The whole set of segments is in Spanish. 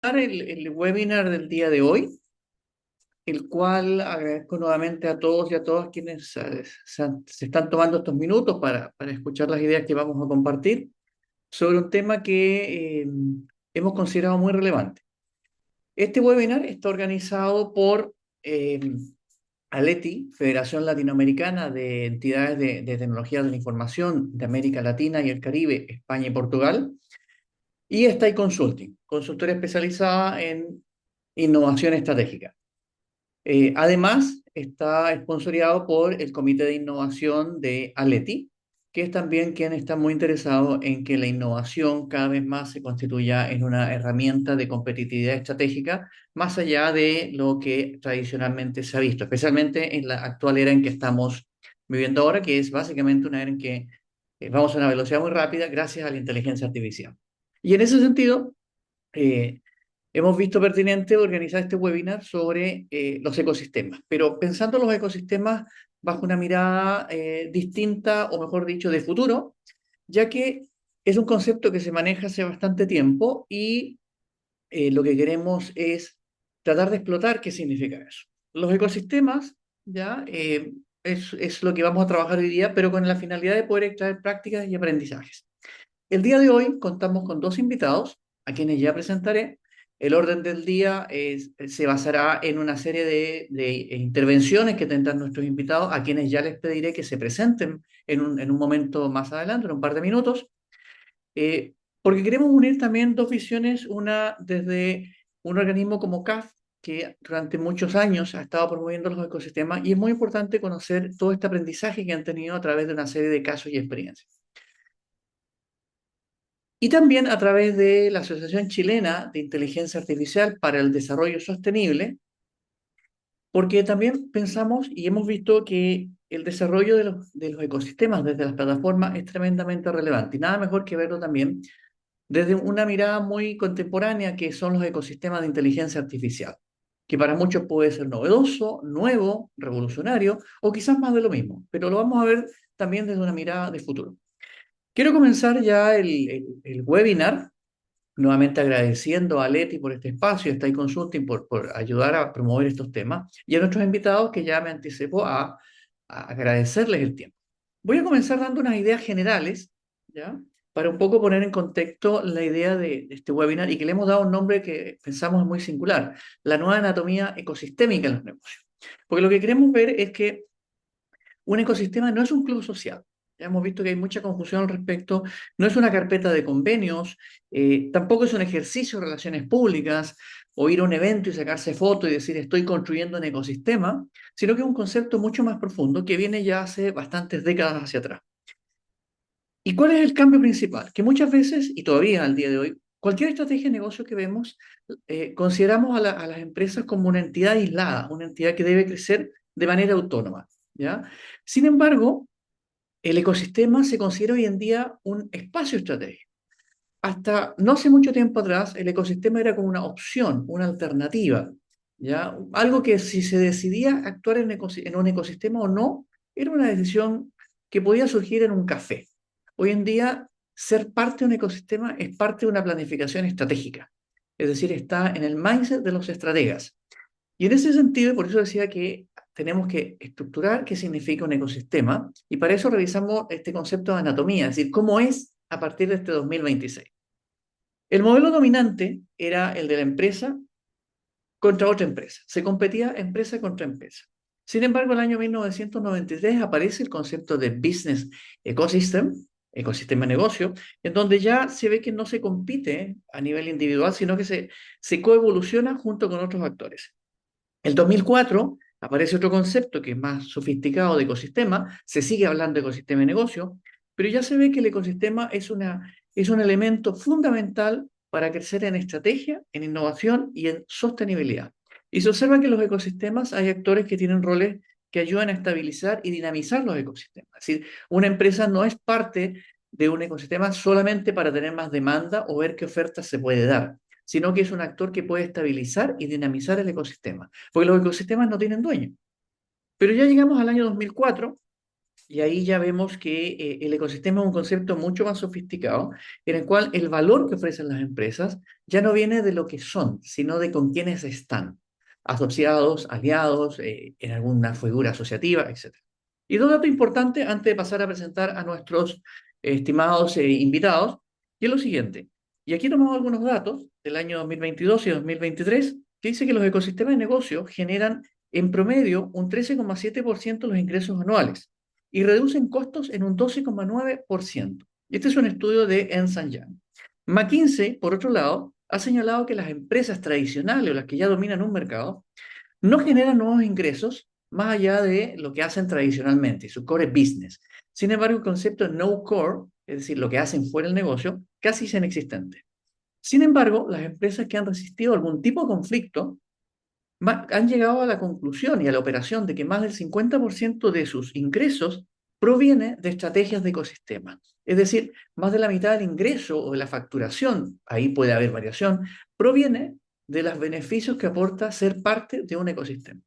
El webinar del día de hoy, el cual agradezco nuevamente a todos y a todas quienes se están tomando estos minutos para escuchar las ideas que vamos a compartir sobre un tema que hemos considerado muy relevante. Este webinar está organizado por eh, ALETI, Federación Latinoamericana de Entidades de Tecnología de la Información de América Latina y el Caribe, España y Portugal, y Stay Consulting, consultora especializada en innovación estratégica. Además, está esponsoreado por el Comité de Innovación de Aleti, que es también quien está muy interesado en que la innovación cada vez más se constituya en una herramienta de competitividad estratégica, más allá de lo que tradicionalmente se ha visto, especialmente en la actual era en que estamos viviendo ahora, que es básicamente una era en que vamos a una velocidad muy rápida gracias a la inteligencia artificial. Y en ese sentido, eh, hemos visto pertinente organizar este webinar sobre los ecosistemas, pero pensando los ecosistemas bajo una mirada distinta, o mejor dicho, de futuro, ya que es un concepto que se maneja hace bastante tiempo y lo que queremos es tratar de explotar qué significa eso. Los ecosistemas, ya, es lo que vamos a trabajar hoy día, pero con la finalidad de poder extraer prácticas y aprendizajes. El día de hoy contamos con dos invitados, a quienes ya presentaré. El orden del día se basará en una serie de intervenciones que tendrán nuestros invitados, a quienes ya les pediré que se presenten en un momento más adelante, en un par de minutos, porque queremos unir también dos visiones, una desde un organismo como CAF, que durante muchos años ha estado promoviendo los ecosistemas, y es muy importante conocer todo este aprendizaje que han tenido a través de una serie de casos y experiencias. Y también a través de la Asociación Chilena de Inteligencia Artificial para el Desarrollo Sostenible, porque también pensamos y hemos visto que el desarrollo de los ecosistemas desde las plataformas es tremendamente relevante. Y nada mejor que verlo también desde una mirada muy contemporánea, que son los ecosistemas de inteligencia artificial, que para muchos puede ser novedoso, nuevo, revolucionario, o quizás más de lo mismo, pero lo vamos a ver también desde una mirada de futuro. Quiero comenzar ya el webinar nuevamente agradeciendo a Leti por este espacio, a Stay Consulting por ayudar a promover estos temas, y a nuestros invitados que ya me anticipo a agradecerles el tiempo. Voy a comenzar dando unas ideas generales, ¿ya? Para un poco poner en contexto la idea de este webinar, y que le hemos dado un nombre que pensamos es muy singular: la nueva anatomía ecosistémica en los negocios. Porque lo que queremos ver es que un ecosistema no es un club social. Ya hemos visto que hay mucha confusión al respecto. No es una carpeta de convenios, tampoco es un ejercicio de relaciones públicas o ir a un evento y sacarse fotos y decir estoy construyendo un ecosistema, sino que es un concepto mucho más profundo que viene ya hace bastantes décadas hacia atrás. ¿Y cuál es el cambio principal? Que muchas veces, y todavía al día de hoy, cualquier estrategia de negocio que vemos, consideramos a las empresas como una entidad aislada, una entidad que debe crecer de manera autónoma, ¿ya? Sin embargo, el ecosistema se considera hoy en día un espacio estratégico. Hasta no hace mucho tiempo atrás, el ecosistema era como una opción, una alternativa, ¿ya? Algo que si se decidía actuar en un ecosistema o no, era una decisión que podía surgir en un café. Hoy en día, ser parte de un ecosistema es parte de una planificación estratégica, es decir, está en el mindset de los estrategas. Y en ese sentido, por eso decía que tenemos que estructurar qué significa un ecosistema, y para eso revisamos este concepto de anatomía, es decir, cómo es a partir de este 2026. El modelo dominante era el de la empresa contra otra empresa. Se competía empresa contra empresa. Sin embargo, en el año 1993 aparece el concepto de Business Ecosystem, ecosistema de negocio, en donde ya se ve que no se compite a nivel individual, sino que se coevoluciona junto con otros actores. El 2004 aparece otro concepto que es más sofisticado de ecosistema, se sigue hablando de ecosistema de negocio, pero ya se ve que el ecosistema es un elemento fundamental para crecer en estrategia, en innovación y en sostenibilidad. Y se observa que en los ecosistemas hay actores que tienen roles que ayudan a estabilizar y dinamizar los ecosistemas. Es decir, una empresa no es parte de un ecosistema solamente para tener más demanda o ver qué ofertas se puede dar, sino que es un actor que puede estabilizar y dinamizar el ecosistema, porque los ecosistemas no tienen dueño. Pero ya llegamos al año 2004 Y ahí ya vemos que el ecosistema es un concepto mucho más sofisticado, en el cual el valor que ofrecen las empresas ya no viene de lo que son, sino de con quiénes están, asociados, aliados, en alguna figura asociativa, etc. Y dos datos importantes antes de pasar a presentar a nuestros estimados invitados, y es lo siguiente. Y aquí tomamos algunos datos del año 2022 y 2023, que dice que los ecosistemas de negocio generan en promedio un 13,7% de los ingresos anuales y reducen costos en un 12,9%. Este es un estudio de Ernst Young. McKinsey, por otro lado, ha señalado que las empresas tradicionales o las que ya dominan un mercado no generan nuevos ingresos más allá de lo que hacen tradicionalmente, su core business. Sin embargo, el concepto no core, es decir, lo que hacen fuera del negocio, casi es inexistente. Sin embargo, las empresas que han resistido algún tipo de conflicto han llegado a la conclusión y a la operación de que más del 50% de sus ingresos proviene de estrategias de ecosistema. Es decir, más de la mitad del ingreso o de la facturación, ahí puede haber variación, proviene de los beneficios que aporta ser parte de un ecosistema.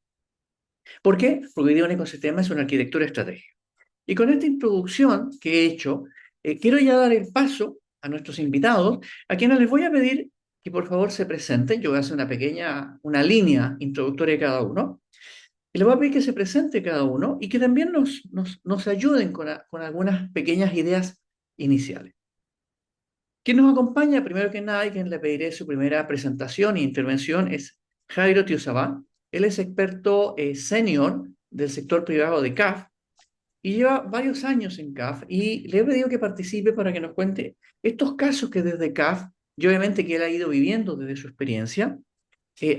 ¿Por qué? Porque hoy día un ecosistema es una arquitectura estratégica. Y con esta introducción que he hecho, quiero ya dar el paso a nuestros invitados, a quienes les voy a pedir que por favor se presenten. Yo voy a hacer una línea introductoria de cada uno. Y les voy a pedir que se presente cada uno y que también nos ayuden con algunas pequeñas ideas iniciales. Quien nos acompaña, primero que nada, y quien le pediré su primera presentación e intervención es Jairo Tiosabá. Él es experto senior del sector privado de CAF y lleva varios años en CAF y le he pedido que participe para que nos cuente estos casos que desde CAF, y obviamente que él ha ido viviendo desde su experiencia,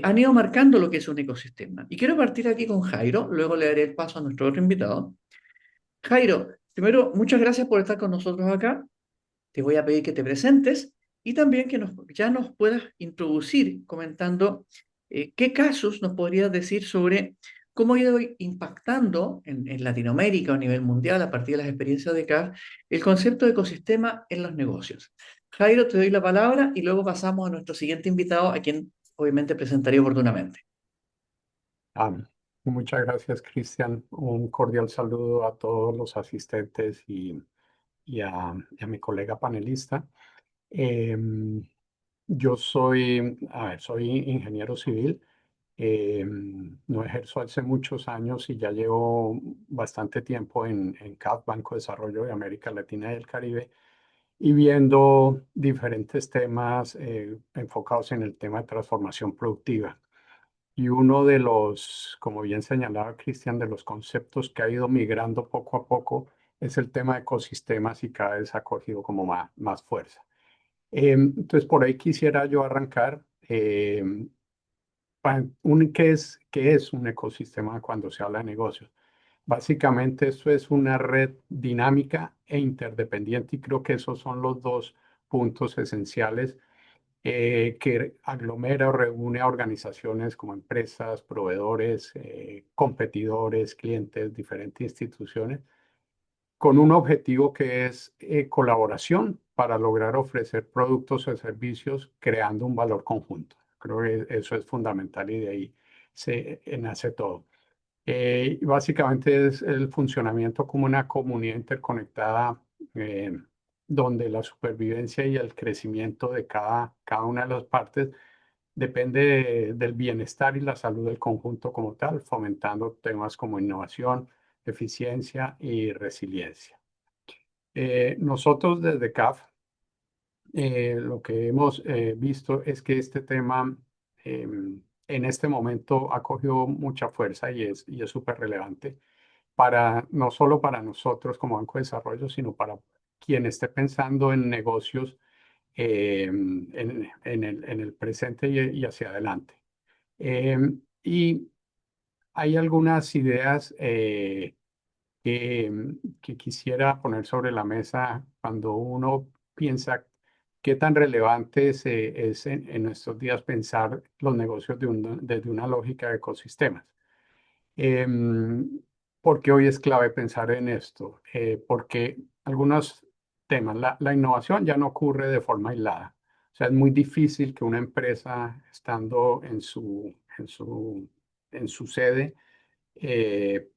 han ido marcando lo que es un ecosistema. Y quiero partir aquí con Jairo, luego le daré el paso a nuestro otro invitado. Jairo, primero, muchas gracias por estar con nosotros acá. Te voy a pedir que te presentes y también que ya nos puedas introducir comentando qué casos nos podrías decir sobre cómo ha ido impactando en Latinoamérica o a nivel mundial a partir de las experiencias de CAF el concepto de ecosistema en los negocios. Jairo, te doy la palabra y luego pasamos a nuestro siguiente invitado, a quien obviamente presentaré oportunamente. Ah, muchas gracias, Cristian. Un cordial saludo a todos los asistentes y a mi colega panelista. Em, yo soy ingeniero civil. No ejerzo hace muchos años y ya llevo bastante tiempo en CAF, Banco de Desarrollo de América Latina y el Caribe, y viendo diferentes temas enfocados en el tema de transformación productiva. Y uno de los, como bien señalaba Cristian, de los conceptos que ha ido migrando poco a poco es el tema de ecosistemas y cada vez ha cogido como más fuerza. Entonces, por ahí quisiera yo arrancar. ¿Qué es un ecosistema cuando se habla de negocios? Básicamente, esto es una red dinámica e interdependiente y creo que esos son los dos puntos esenciales que aglomera o reúne a organizaciones como empresas, proveedores, competidores, clientes, diferentes instituciones, con un objetivo que es colaboración para lograr ofrecer productos o servicios creando un valor conjunto. Creo que eso es fundamental y de ahí se nace todo. Básicamente es el funcionamiento como una comunidad interconectada eh, donde la supervivencia y el crecimiento de cada una de las partes depende del bienestar y la salud del conjunto como tal, fomentando temas como innovación, eficiencia y resiliencia. Nosotros desde CAF lo que hemos visto es que este tema en este momento ha cogido mucha fuerza y es súper relevante no solo para nosotros como Banco de Desarrollo, sino para quien esté pensando en negocios en el presente y hacia adelante. Y hay algunas ideas que quisiera poner sobre la mesa cuando uno piensa qué tan relevante es en nuestros días pensar los negocios desde una lógica de ecosistemas. Em, porque hoy es clave pensar en esto, porque algunos temas, la innovación ya no ocurre de forma aislada. O sea, es muy difícil que una empresa estando en su sede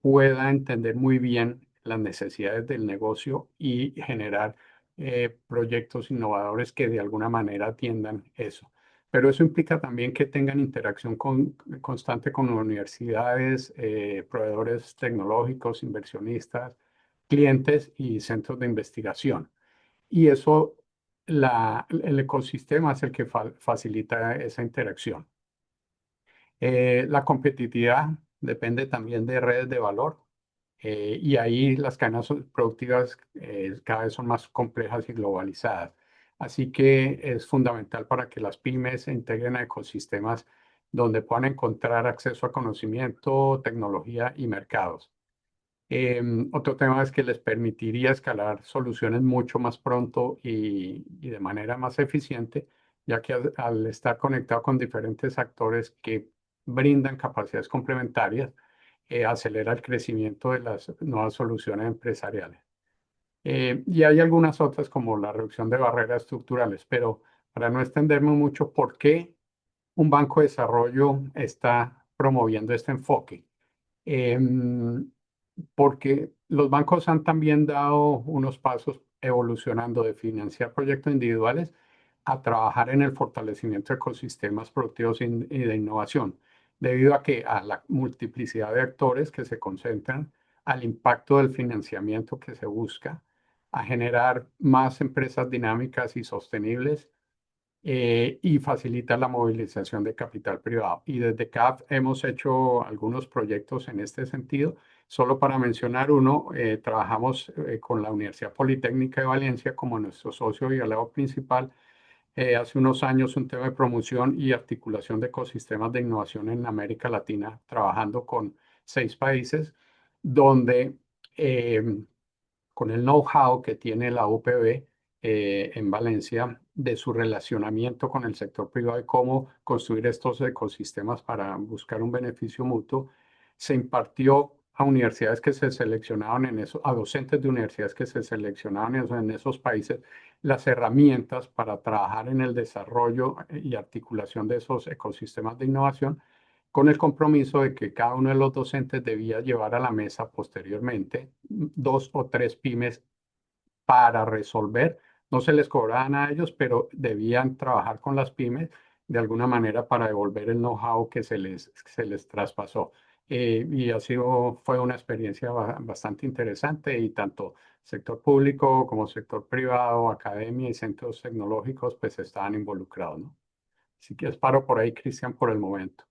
pueda entender muy bien las necesidades del negocio y generar proyectos innovadores que de alguna manera atiendan eso. Pero eso implica también que tengan interacción constante con universidades, proveedores tecnológicos, inversionistas, clientes y centros de investigación. Y eso, el ecosistema es el que facilita esa interacción. La competitividad depende también de redes de valor. Y ahí las cadenas productivas cada vez son más complejas y globalizadas. Así que es fundamental para que las pymes se integren a ecosistemas donde puedan encontrar acceso a conocimiento, tecnología y mercados. Otro tema es que les permitiría escalar soluciones mucho más pronto y de manera más eficiente, ya que al estar conectado con diferentes actores que brindan capacidades complementarias, acelera el crecimiento de las nuevas soluciones empresariales. Y hay algunas otras como la reducción de barreras estructurales, pero para no extenderme mucho, ¿por qué un banco de desarrollo está promoviendo este enfoque? Em, Porque los bancos han también dado unos pasos evolucionando de financiar proyectos individuales a trabajar en el fortalecimiento de ecosistemas productivos y de innovación, debido a la multiplicidad de actores que se concentran, al impacto del financiamiento que se busca, a generar más empresas dinámicas y sostenibles y facilita la movilización de capital privado. Y desde CAF hemos hecho algunos proyectos en este sentido. Solo para mencionar uno, trabajamos con la Universidad Politécnica de Valencia como nuestro socio y aliado principal. Hace unos años un tema de promoción y articulación de ecosistemas de innovación en América Latina, trabajando con 6 países, donde eh, con el know-how que tiene la UPB en Valencia de su relacionamiento con el sector privado y cómo construir estos ecosistemas para buscar un beneficio mutuo, se impartió a universidades que se seleccionaban en eso, a docentes de universidades que se seleccionaban en esos países, las herramientas para trabajar en el desarrollo y articulación de esos ecosistemas de innovación, con el compromiso de que cada uno de los docentes debía llevar a la mesa posteriormente 2 o 3 pymes para resolver. No se les cobraban a ellos, pero debían trabajar con las pymes de alguna manera para devolver el know-how que se les traspasó. Y fue una experiencia bastante interesante y tanto sector público como sector privado, academia y centros tecnológicos pues estaban involucrados, ¿no? Así que paro por ahí, Cristian, por el momento.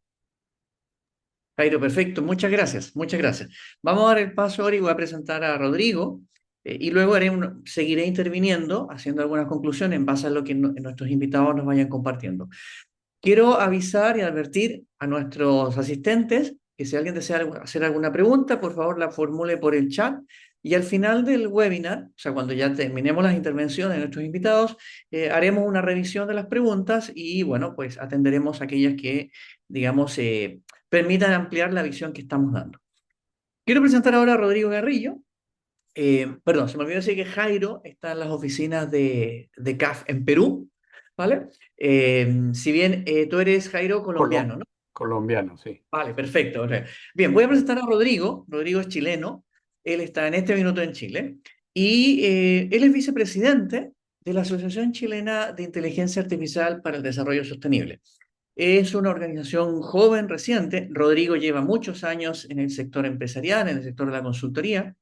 Jairo, perfecto, muchas gracias, muchas gracias. Vamos a dar el paso ahora y voy a presentar a Rodrigo y luego seguiré interviniendo, haciendo algunas conclusiones en base a lo que nuestros invitados nos vayan compartiendo. Quiero avisar y advertir a nuestros asistentes que si alguien desea hacer alguna pregunta, por favor la formule por el chat. Y al final del webinar, o sea, cuando ya terminemos las intervenciones de nuestros invitados, haremos una revisión de las preguntas y, bueno, pues atenderemos aquellas que, digamos, permitan ampliar la visión que estamos dando. Quiero presentar ahora a Rodrigo Garrillo. Perdón, se me olvidó decir que Jairo está en las oficinas de CAF en Perú, ¿vale? Si bien tú eres Jairo Colo- colombiano, ¿no? Colombiano, sí. Vale, perfecto. O sea, bien, voy a presentar a Rodrigo. Rodrigo es chileno. Él está en este minuto en Chile. Y él es vicepresidente de la Asociación Chilena de Inteligencia Artificial para el Desarrollo Sostenible. Es una organización joven, reciente. Rodrigo lleva muchos años en el sector empresarial, en el sector de la consultoría.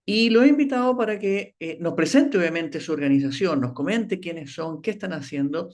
Y lo he invitado para que nos presente obviamente su organización, nos comente quiénes son, qué están haciendo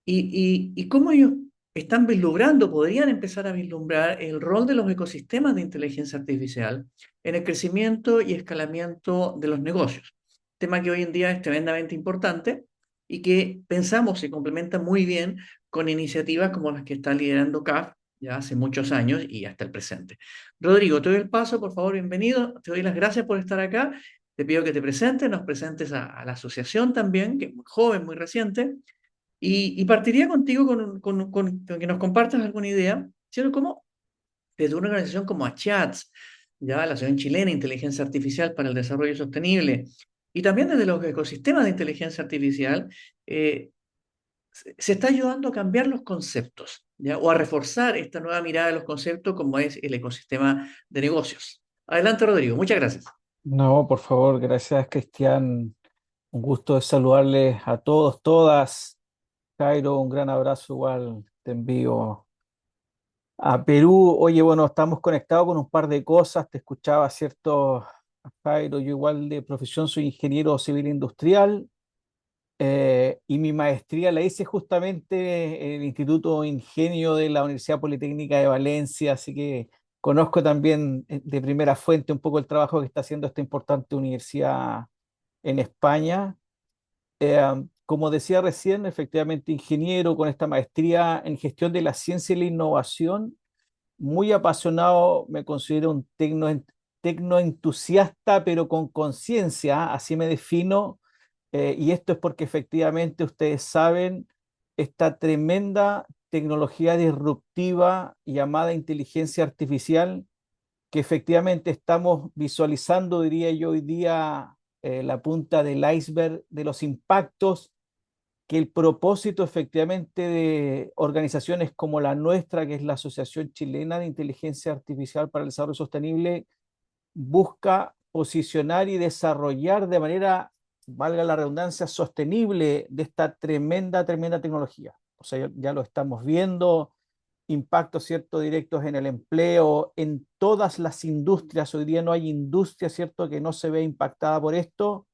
y cómo ellos están vislumbrando, podrían empezar a vislumbrar el rol de los ecosistemas de inteligencia artificial en el crecimiento y escalamiento de los negocios. Tema que hoy en día es tremendamente importante y que pensamos se complementa muy bien con iniciativas como las que está liderando CAF ya hace muchos años y hasta el presente. Rodrigo, te doy el paso, por favor, bienvenido. Te doy las gracias por estar acá. Te pido que te presentes, nos presentes a la asociación también, que es muy joven, muy reciente, y partiría contigo con que nos compartas alguna idea, ¿cierto? Como desde una organización como ACHATS, ya la Asociación Chilena de Inteligencia Artificial para el Desarrollo Sostenible, y también desde los ecosistemas de inteligencia artificial, eh, se está ayudando a cambiar los conceptos, ¿ya? O a reforzar esta nueva mirada de los conceptos como es el ecosistema de negocios. Adelante, Rodrigo. Muchas gracias. No, por favor, gracias, Cristian. Un gusto de saludarles a todos, todas. Jairo, un gran abrazo igual te envío a Perú. Oye, bueno, estamos conectados con un par de cosas. Te escuchaba, ¿cierto, Jairo? Yo igual de profesión soy ingeniero civil industrial, y mi maestría la hice justamente en el Instituto Ingenio de la Universidad Politécnica de Valencia, así que conozco también de primera fuente un poco el trabajo que está haciendo esta importante universidad en España. Como decía recién, efectivamente ingeniero con esta maestría en gestión de la ciencia y la innovación, muy apasionado, me considero un tecnoentusiasta, pero con conciencia, así me defino, y esto es porque efectivamente ustedes saben, esta tremenda tecnología disruptiva llamada inteligencia artificial, que efectivamente estamos visualizando, diría yo hoy día, la punta del iceberg de los impactos que el propósito efectivamente de organizaciones como la nuestra, que es la Asociación Chilena de Inteligencia Artificial para el Desarrollo Sostenible, busca posicionar y desarrollar de manera, valga la redundancia, sostenible de esta tremenda, tremenda tecnología. O sea, ya lo estamos viendo, impactos, ¿cierto?, directos en el empleo, en todas las industrias. Hoy día no hay industria, ¿cierto?, que no se ve impactada por esto.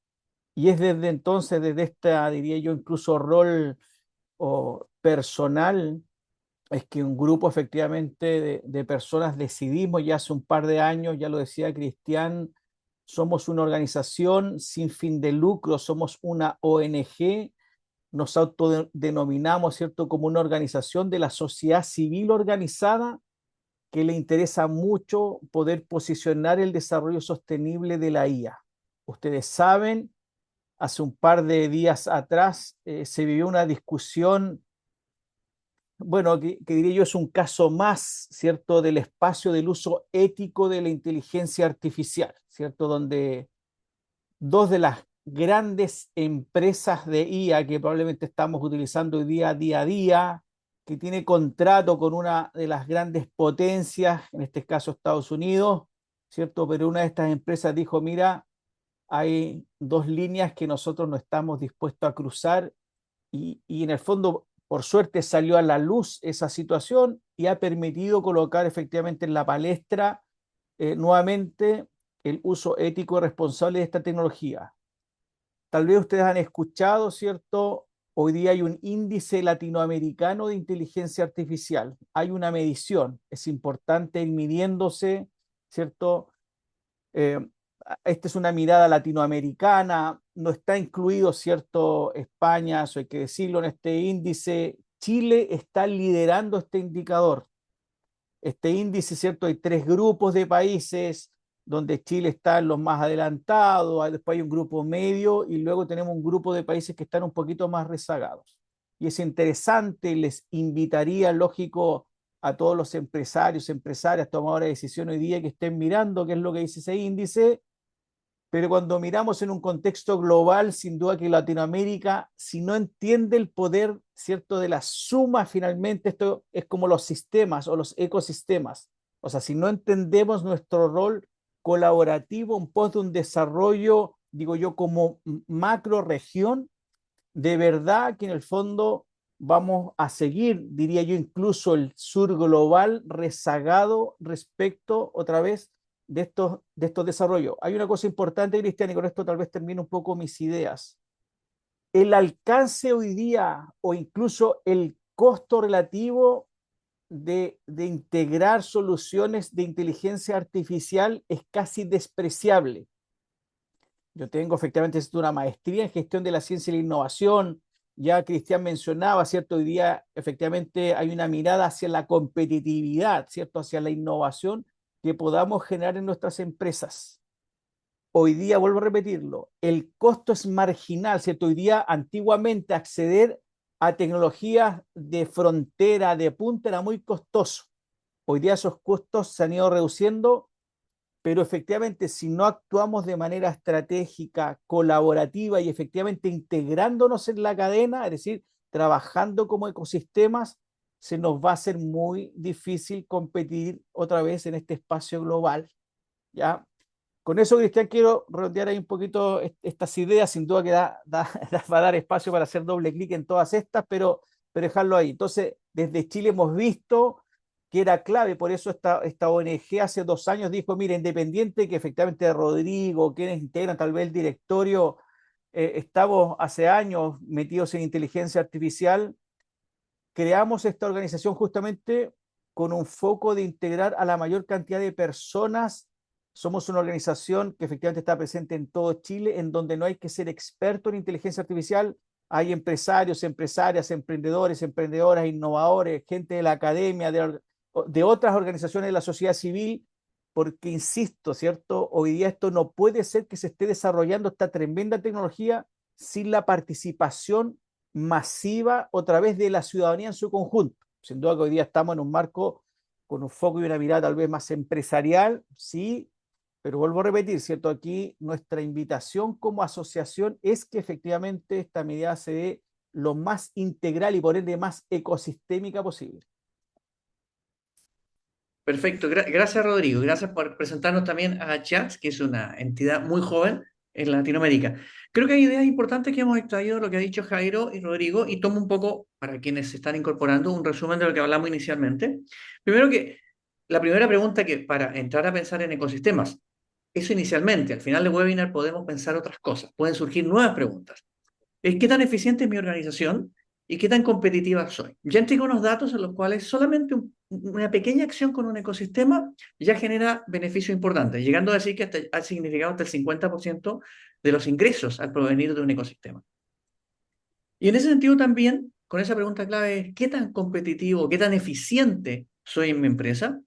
Y es desde entonces, desde esta, diría yo, incluso rol o personal, es que un grupo efectivamente de personas decidimos ya hace un par de años, ya lo decía Cristian, somos una organización sin fin de lucro, somos una ONG, nos autodenominamos, ¿cierto?, como una organización de la sociedad civil organizada que le interesa mucho poder posicionar el desarrollo sostenible de la IA. Ustedes saben, hace un par de días atrás se vivió una discusión, bueno, que diría yo es un caso más, ¿cierto?, del espacio del uso ético de la inteligencia artificial, ¿cierto?, donde dos de las grandes empresas de IA que probablemente estamos utilizando hoy día a día, que tiene contrato con una de las grandes potencias, en este caso Estados Unidos, ¿cierto? Pero una de estas empresas dijo, mira, hay dos líneas que nosotros no estamos dispuestos a cruzar y en el fondo, por suerte, salió a la luz esa situación y ha permitido colocar efectivamente en la palestra nuevamente el uso ético y responsable de esta tecnología. Tal vez ustedes han escuchado, ¿cierto? Hoy día hay un índice latinoamericano de inteligencia artificial. Hay una medición. Es importante ir midiéndose, ¿cierto? Eh, Esta es una mirada latinoamericana. No está incluido, ¿cierto? España, eso hay que decirlo, en este índice. Chile está liderando este indicador. Este índice, ¿cierto? Hay tres grupos de países donde Chile está en los más adelantados, después hay un grupo medio y luego tenemos un grupo de países que están un poquito más rezagados. Y es interesante, les invitaría, lógico, a todos los empresarios, empresarias, tomadores de decisión hoy día que estén mirando qué es lo que dice ese índice, pero cuando miramos en un contexto global, sin duda que Latinoamérica, si no entiende el poder, ¿cierto?, de la suma, finalmente esto es como los sistemas o los ecosistemas. O sea, si no entendemos nuestro rol colaborativo en pos de un desarrollo, digo yo, como macro región, de verdad que en el fondo vamos a seguir, diría yo, incluso el sur global rezagado respecto otra vez de estos desarrollos. Hay una cosa importante, Cristian, y con esto tal vez termino un poco mis ideas. El alcance hoy día o incluso el costo relativo de integrar soluciones de inteligencia artificial es casi despreciable. Yo tengo efectivamente una maestría en gestión de la ciencia y la innovación. Ya Cristian mencionaba, ¿cierto? Hoy día efectivamente hay una mirada hacia la competitividad, ¿cierto? Hacia la innovación que podamos generar en nuestras empresas. Hoy día, vuelvo a repetirlo, el costo es marginal, ¿cierto? Hoy día, antiguamente, acceder a tecnologías de frontera, de punta, era muy costoso. Hoy día esos costos se han ido reduciendo, pero efectivamente si no actuamos de manera estratégica, colaborativa y efectivamente integrándonos en la cadena, es decir, trabajando como ecosistemas, se nos va a hacer muy difícil competir otra vez en este espacio global, ¿ya? Con eso, Cristian, quiero redondear ahí un poquito estas ideas. Sin duda que va a dar espacio para hacer doble clic en todas estas, pero dejarlo ahí. Entonces, desde Chile hemos visto que era clave, por eso esta ONG hace 2 años dijo, mire, independiente que efectivamente Rodrigo, quienes integran tal vez el directorio, estamos hace años metidos en inteligencia artificial, creamos esta organización justamente con un foco de integrar a la mayor cantidad de personas. Somos una organización que efectivamente está presente en todo Chile, en donde no hay que ser experto en inteligencia artificial. Hay empresarios, empresarias, emprendedores, emprendedoras, innovadores, gente de la academia, de otras organizaciones de la sociedad civil, porque insisto, ¿cierto? Hoy día esto no puede ser que se esté desarrollando esta tremenda tecnología sin la participación masiva otra vez de la ciudadanía en su conjunto. Sin duda que hoy día estamos en un marco con un foco y una mirada tal vez más empresarial, sí, pero vuelvo a repetir, ¿cierto? Aquí nuestra invitación como asociación es que efectivamente esta medida se dé lo más integral y por ende más ecosistémica posible. Perfecto, gracias Rodrigo, gracias por presentarnos también a Chats, que es una entidad muy joven en Latinoamérica. Creo que hay ideas importantes que hemos extraído de lo que ha dicho Jairo y Rodrigo y tomo un poco, para quienes se están incorporando, un resumen de lo que hablamos inicialmente. Primero que la primera pregunta que para entrar a pensar en ecosistemas, eso inicialmente, al final del webinar podemos pensar otras cosas, pueden surgir nuevas preguntas. ¿Qué tan eficiente es mi organización y qué tan competitiva soy? Ya entrego unos datos en los cuales solamente una pequeña acción con un ecosistema ya genera beneficios importantes, llegando a decir que ha significado hasta el 50% de los ingresos al provenir de un ecosistema. Y en ese sentido también, con esa pregunta clave, ¿qué tan competitivo, qué tan eficiente soy en mi empresa?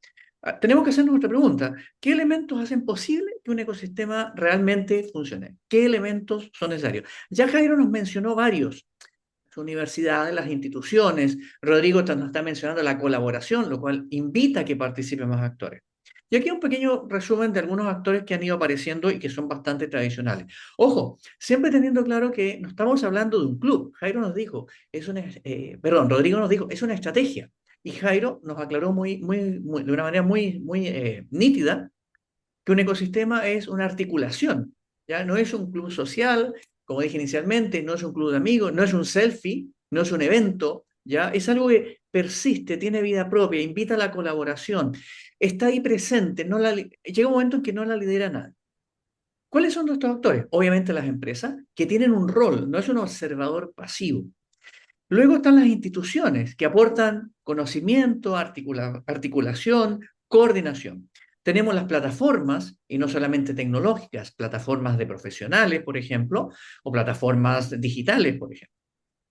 Tenemos que hacernos nuestra pregunta. ¿Qué elementos hacen posible que un ecosistema realmente funcione? ¿Qué elementos son necesarios? Ya Jairo nos mencionó varios. Las universidades, las instituciones. Rodrigo nos está mencionando la colaboración, lo cual invita a que participen más actores. Y aquí un pequeño resumen de algunos actores que han ido apareciendo y que son bastante tradicionales. Ojo, siempre teniendo claro que no estamos hablando de un club. Jairo nos dijo, Rodrigo nos dijo, es una estrategia. Y Jairo nos aclaró de una manera muy nítida que un ecosistema es una articulación, ¿ya? No es un club social, como dije inicialmente, no es un club de amigos, no es un selfie, no es un evento, ¿ya? Es algo que persiste, tiene vida propia, invita a la colaboración, está ahí presente, llega un momento en que no la lidera nadie. ¿Cuáles son nuestros actores? Obviamente las empresas, que tienen un rol, no es un observador pasivo. Luego están las instituciones que aportan conocimiento, articulación, coordinación. Tenemos las plataformas, y no solamente tecnológicas, plataformas de profesionales, por ejemplo, o plataformas digitales, por ejemplo.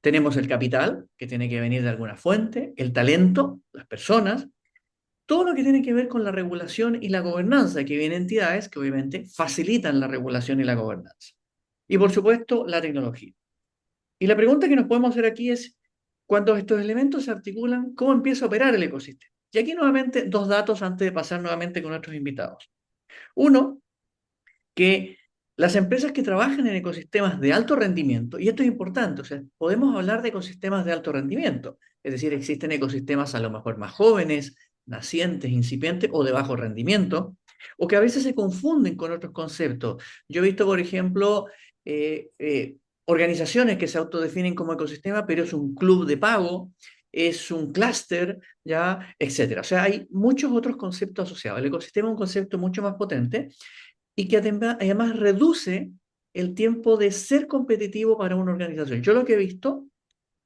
Tenemos el capital, que tiene que venir de alguna fuente, el talento, las personas, todo lo que tiene que ver con la regulación y la gobernanza, que vienen entidades que obviamente facilitan la regulación y la gobernanza. Y por supuesto, la tecnología. Y la pregunta que nos podemos hacer aquí es, cuando estos elementos se articulan, ¿cómo empieza a operar el ecosistema? Y aquí nuevamente dos datos antes de pasar nuevamente con nuestros invitados. Uno, que las empresas que trabajan en ecosistemas de alto rendimiento, y esto es importante, o sea, podemos hablar de ecosistemas de alto rendimiento, es decir, existen ecosistemas a lo mejor más jóvenes, nacientes, incipientes o de bajo rendimiento, o que a veces se confunden con otros conceptos. Yo he visto, por ejemplo, organizaciones que se autodefinen como ecosistema, pero es un club de pago, es un clúster, ya, etcétera. O sea, hay muchos otros conceptos asociados. El ecosistema es un concepto mucho más potente y que además reduce el tiempo de ser competitivo para una organización. Yo lo que he visto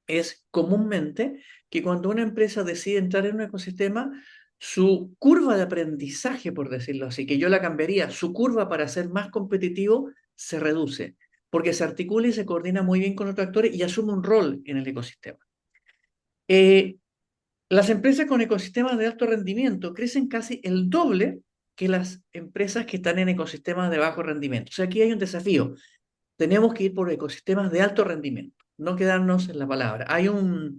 es comúnmente que cuando una empresa decide entrar en un ecosistema, su curva de aprendizaje, por decirlo así, que yo la cambiaría, su curva para ser más competitivo, se reduce, porque se articula y se coordina muy bien con otros actores y asume un rol en el ecosistema. Las empresas con ecosistemas de alto rendimiento crecen casi el doble que las empresas que están en ecosistemas de bajo rendimiento. O sea, aquí hay un desafío. Tenemos que ir por ecosistemas de alto rendimiento, no quedarnos en la palabra. Hay un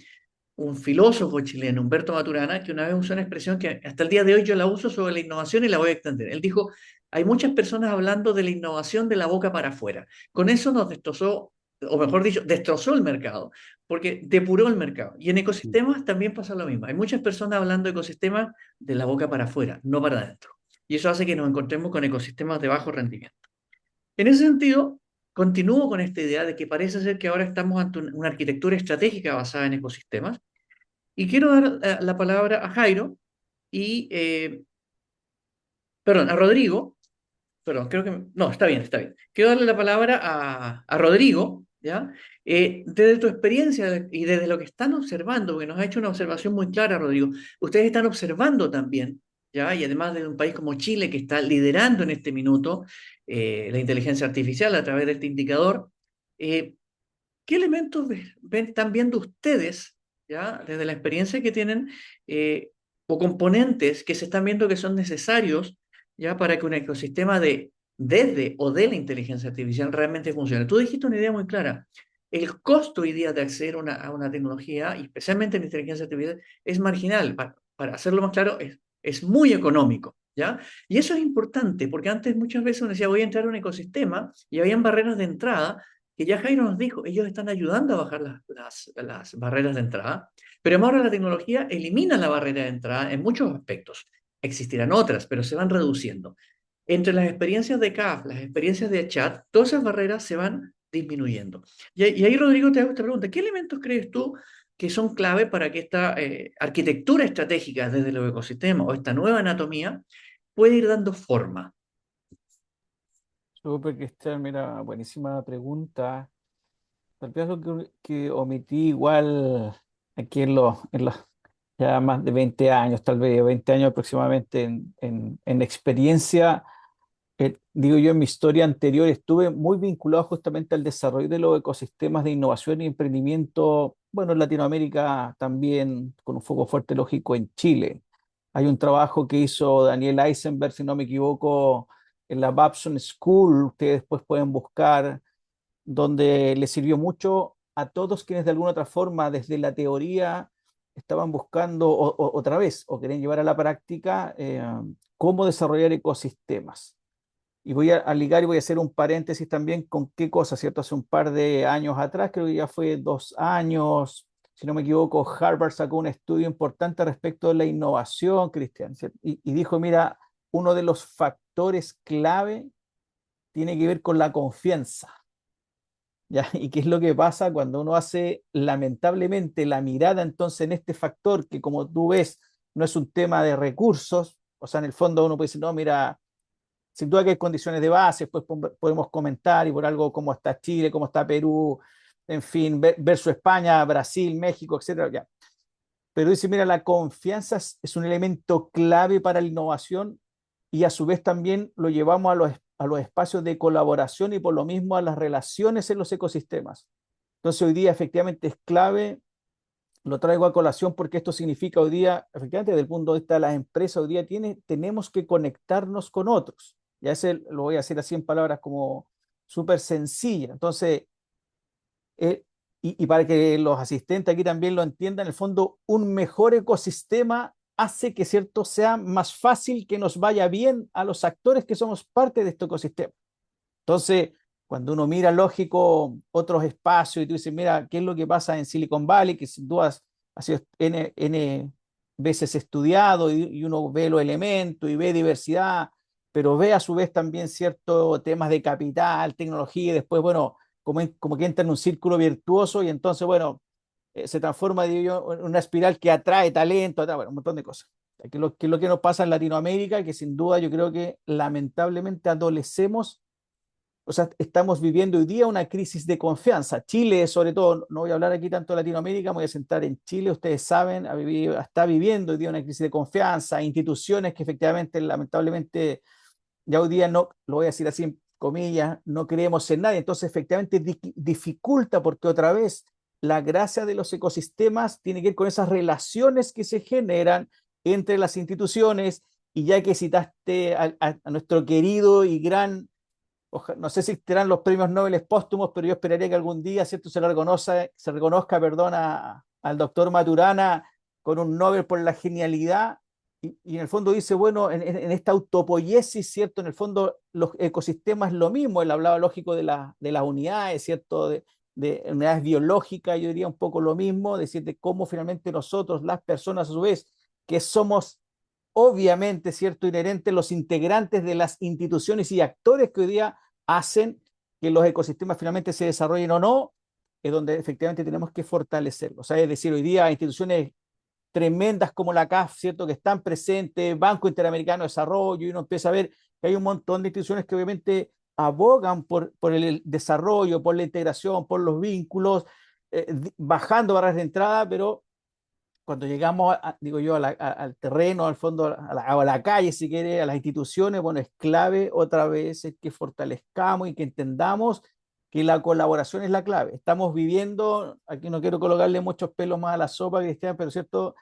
filósofo chileno, Humberto Maturana, que una vez usó una expresión que hasta el día de hoy yo la uso sobre la innovación y la voy a extender. Él dijo, hay muchas personas hablando de la innovación de la boca para afuera. Con eso nos destrozó, o mejor dicho, destrozó el mercado, porque depuró el mercado. Y en ecosistemas también pasa lo mismo. Hay muchas personas hablando de ecosistemas de la boca para afuera, no para adentro. y eso hace que nos encontremos con ecosistemas de bajo rendimiento. En ese sentido, continúo con esta idea de que parece ser que ahora estamos ante una arquitectura estratégica basada en ecosistemas, y quiero dar la palabra a Jairo y, perdón, a Rodrigo. Perdón, creo que... No, está bien, está bien. Quiero darle la palabra a Rodrigo, ¿ya? Desde tu experiencia y desde lo que están observando, porque nos ha hecho una observación muy clara, Rodrigo, ustedes están observando también, ¿ya? Y además de un país como Chile que está liderando en este minuto la inteligencia artificial a través de este indicador, eh, ¿qué elementos están viendo ustedes, ya, desde la experiencia que tienen, o componentes que se están viendo que son necesarios, ya, para que un ecosistema desde o de la inteligencia artificial realmente funcione? Tú dijiste una idea muy clara. El costo hoy día de acceder a una tecnología, y especialmente en inteligencia artificial, es marginal. Para hacerlo más claro, es muy económico, ¿ya? Y eso es importante, porque antes muchas veces uno decía, voy a entrar a un ecosistema y habían barreras de entrada que ya Jairo nos dijo, ellos están ayudando a bajar las barreras de entrada, pero ahora la tecnología elimina la barrera de entrada en muchos aspectos. Existirán otras, pero se van reduciendo. Entre las experiencias de CAF, las experiencias de chat, todas esas barreras se van disminuyendo. Y ahí, Rodrigo, te hago esta pregunta. ¿Qué elementos crees tú que son clave para que esta arquitectura estratégica desde los ecosistemas o esta nueva anatomía pueda ir dando forma? Súper, Cristian, mira, buenísima pregunta. Tal vez lo que omití igual aquí en los ya más de 20 años, tal vez 20 años aproximadamente en experiencia, digo yo, en mi historia anterior estuve muy vinculado justamente al desarrollo de los ecosistemas de innovación y emprendimiento, bueno, en Latinoamérica también, con un foco fuerte lógico en Chile. Hay un trabajo que hizo Daniel Eisenberg, si no me equivoco, en la Babson School, ustedes después pueden buscar, donde le sirvió mucho a todos quienes de alguna otra forma desde la teoría estaban buscando otra vez o querían llevar a la práctica cómo desarrollar ecosistemas. Y voy a ligar y voy a hacer un paréntesis también con qué cosa, ¿cierto? Hace un par de años atrás, creo que ya fue 2 años, si no me equivoco, Harvard sacó un estudio importante respecto de la innovación, Cristian, ¿cierto? Y dijo, mira, uno de los factores clave tiene que ver con la confianza. ¿Ya? ¿Y qué es lo que pasa cuando uno hace lamentablemente la mirada entonces en este factor que como tú ves no es un tema de recursos? O sea, en el fondo uno puede decir, no, mira, sin duda que hay condiciones de base, pues podemos comentar y por algo cómo está Chile, cómo está Perú, en fin, versus España, Brasil, México, etcétera. Ya. Pero dice, mira, la confianza es un elemento clave para la innovación y a su vez también lo llevamos a los espacios de colaboración y por lo mismo a las relaciones en los ecosistemas. Entonces hoy día efectivamente es clave, lo traigo a colación porque esto significa hoy día, efectivamente desde el punto de vista de las empresas, hoy día tenemos que conectarnos con otros. Ya ese lo voy a decir así en palabras como súper sencillas. Entonces, eh, y para que los asistentes aquí también lo entiendan, en el fondo, un mejor ecosistema hace que, cierto, sea más fácil que nos vaya bien a los actores que somos parte de este ecosistema. Entonces, cuando uno mira, lógico, otros espacios y tú dices, mira, ¿qué es lo que pasa en Silicon Valley? Que sin duda ha sido N veces estudiado y uno ve los elementos y ve diversidad, pero ve a su vez también ciertos temas de capital, tecnología y después, bueno, como que entra en un círculo virtuoso y entonces, bueno, se transforma, digo yo, en una espiral que atrae talento, atrae, bueno, un montón de cosas. ¿Qué es lo que nos pasa en Latinoamérica? Que sin duda yo creo que lamentablemente adolecemos, o sea, estamos viviendo hoy día una crisis de confianza. Chile, sobre todo, no voy a hablar aquí tanto de Latinoamérica, me voy a centrar en Chile. Ustedes saben, está viviendo hoy día una crisis de confianza, instituciones que efectivamente, lamentablemente, ya hoy día no, lo voy a decir así en comillas, no creemos en nadie. Entonces, efectivamente, dificulta porque otra vez la gracia de los ecosistemas tiene que ver con esas relaciones que se generan entre las instituciones. Y ya que citaste a nuestro querido y gran, no sé si serán los premios Nobel póstumos, pero yo esperaría que algún día, ¿cierto?, se reconozca, perdón, al doctor Maturana con un Nobel por la genialidad. Y en el fondo dice, bueno, en esta autopoiesis, ¿cierto? En el fondo los ecosistemas lo mismo, él hablaba, lógico, de las unidades, ¿cierto? De unidades biológicas, yo diría un poco lo mismo, decir de cómo finalmente nosotros, las personas a su vez, que somos obviamente, ¿cierto?, inherente los integrantes de las instituciones y actores que hoy día hacen que los ecosistemas finalmente se desarrollen o no, es donde efectivamente tenemos que fortalecerlos. O sea, es decir, hoy día instituciones tremendas como la CAF, ¿cierto?, que están presentes, Banco Interamericano de Desarrollo, y uno empieza a ver que hay un montón de instituciones que obviamente abogan por el desarrollo, por la integración, por los vínculos, bajando barreras de entrada, pero cuando llegamos, digo yo, al terreno, al fondo, a la calle, si quiere, a las instituciones, bueno, es clave otra vez es que fortalezcamos y que entendamos que la colaboración es la clave. Estamos viviendo, aquí no quiero colocarle muchos pelos más a la sopa, Cristian, pero cierto,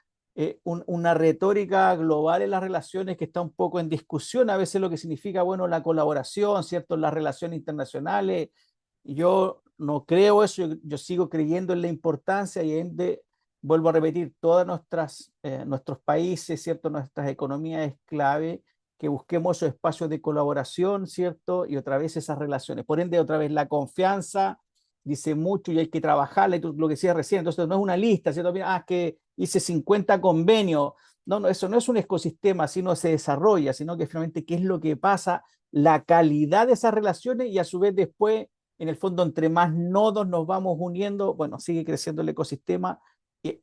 una retórica global en las relaciones que está un poco en discusión, a veces lo que significa, bueno, la colaboración, ¿cierto?, las relaciones internacionales. Yo no creo eso, yo sigo creyendo en la importancia y en de vuelvo a repetir, todas nuestros países, ¿cierto? Nuestras economías es clave que busquemos esos espacios de colaboración, ¿cierto? Y otra vez esas relaciones. Por ende, otra vez la confianza dice mucho y hay que trabajarla, y tú, lo que decías recién, entonces no es una lista, ¿cierto? Mira, que hice 50 convenios. No, no, eso no es un ecosistema, sino se desarrolla, sino que finalmente qué es lo que pasa, la calidad de esas relaciones y a su vez después, en el fondo, entre más nodos nos vamos uniendo, bueno, sigue creciendo el ecosistema.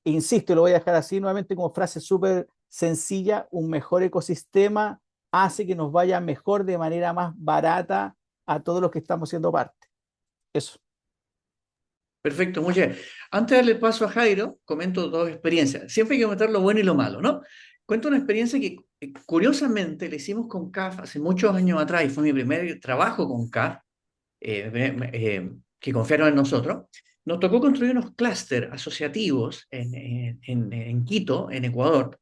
Insisto, lo voy a dejar así nuevamente como frase súper sencilla: un mejor ecosistema hace que nos vaya mejor de manera más barata a todos los que estamos siendo parte. Eso. Perfecto, muchas gracias. Antes de darle paso a Jairo, comento dos experiencias. Siempre hay que comentar lo bueno y lo malo, ¿no? Cuento una experiencia que curiosamente le hicimos con CAF hace muchos años atrás y fue mi primer trabajo con CAF, que confiaron en nosotros. Nos tocó construir unos clústeres asociativos en Quito, en Ecuador.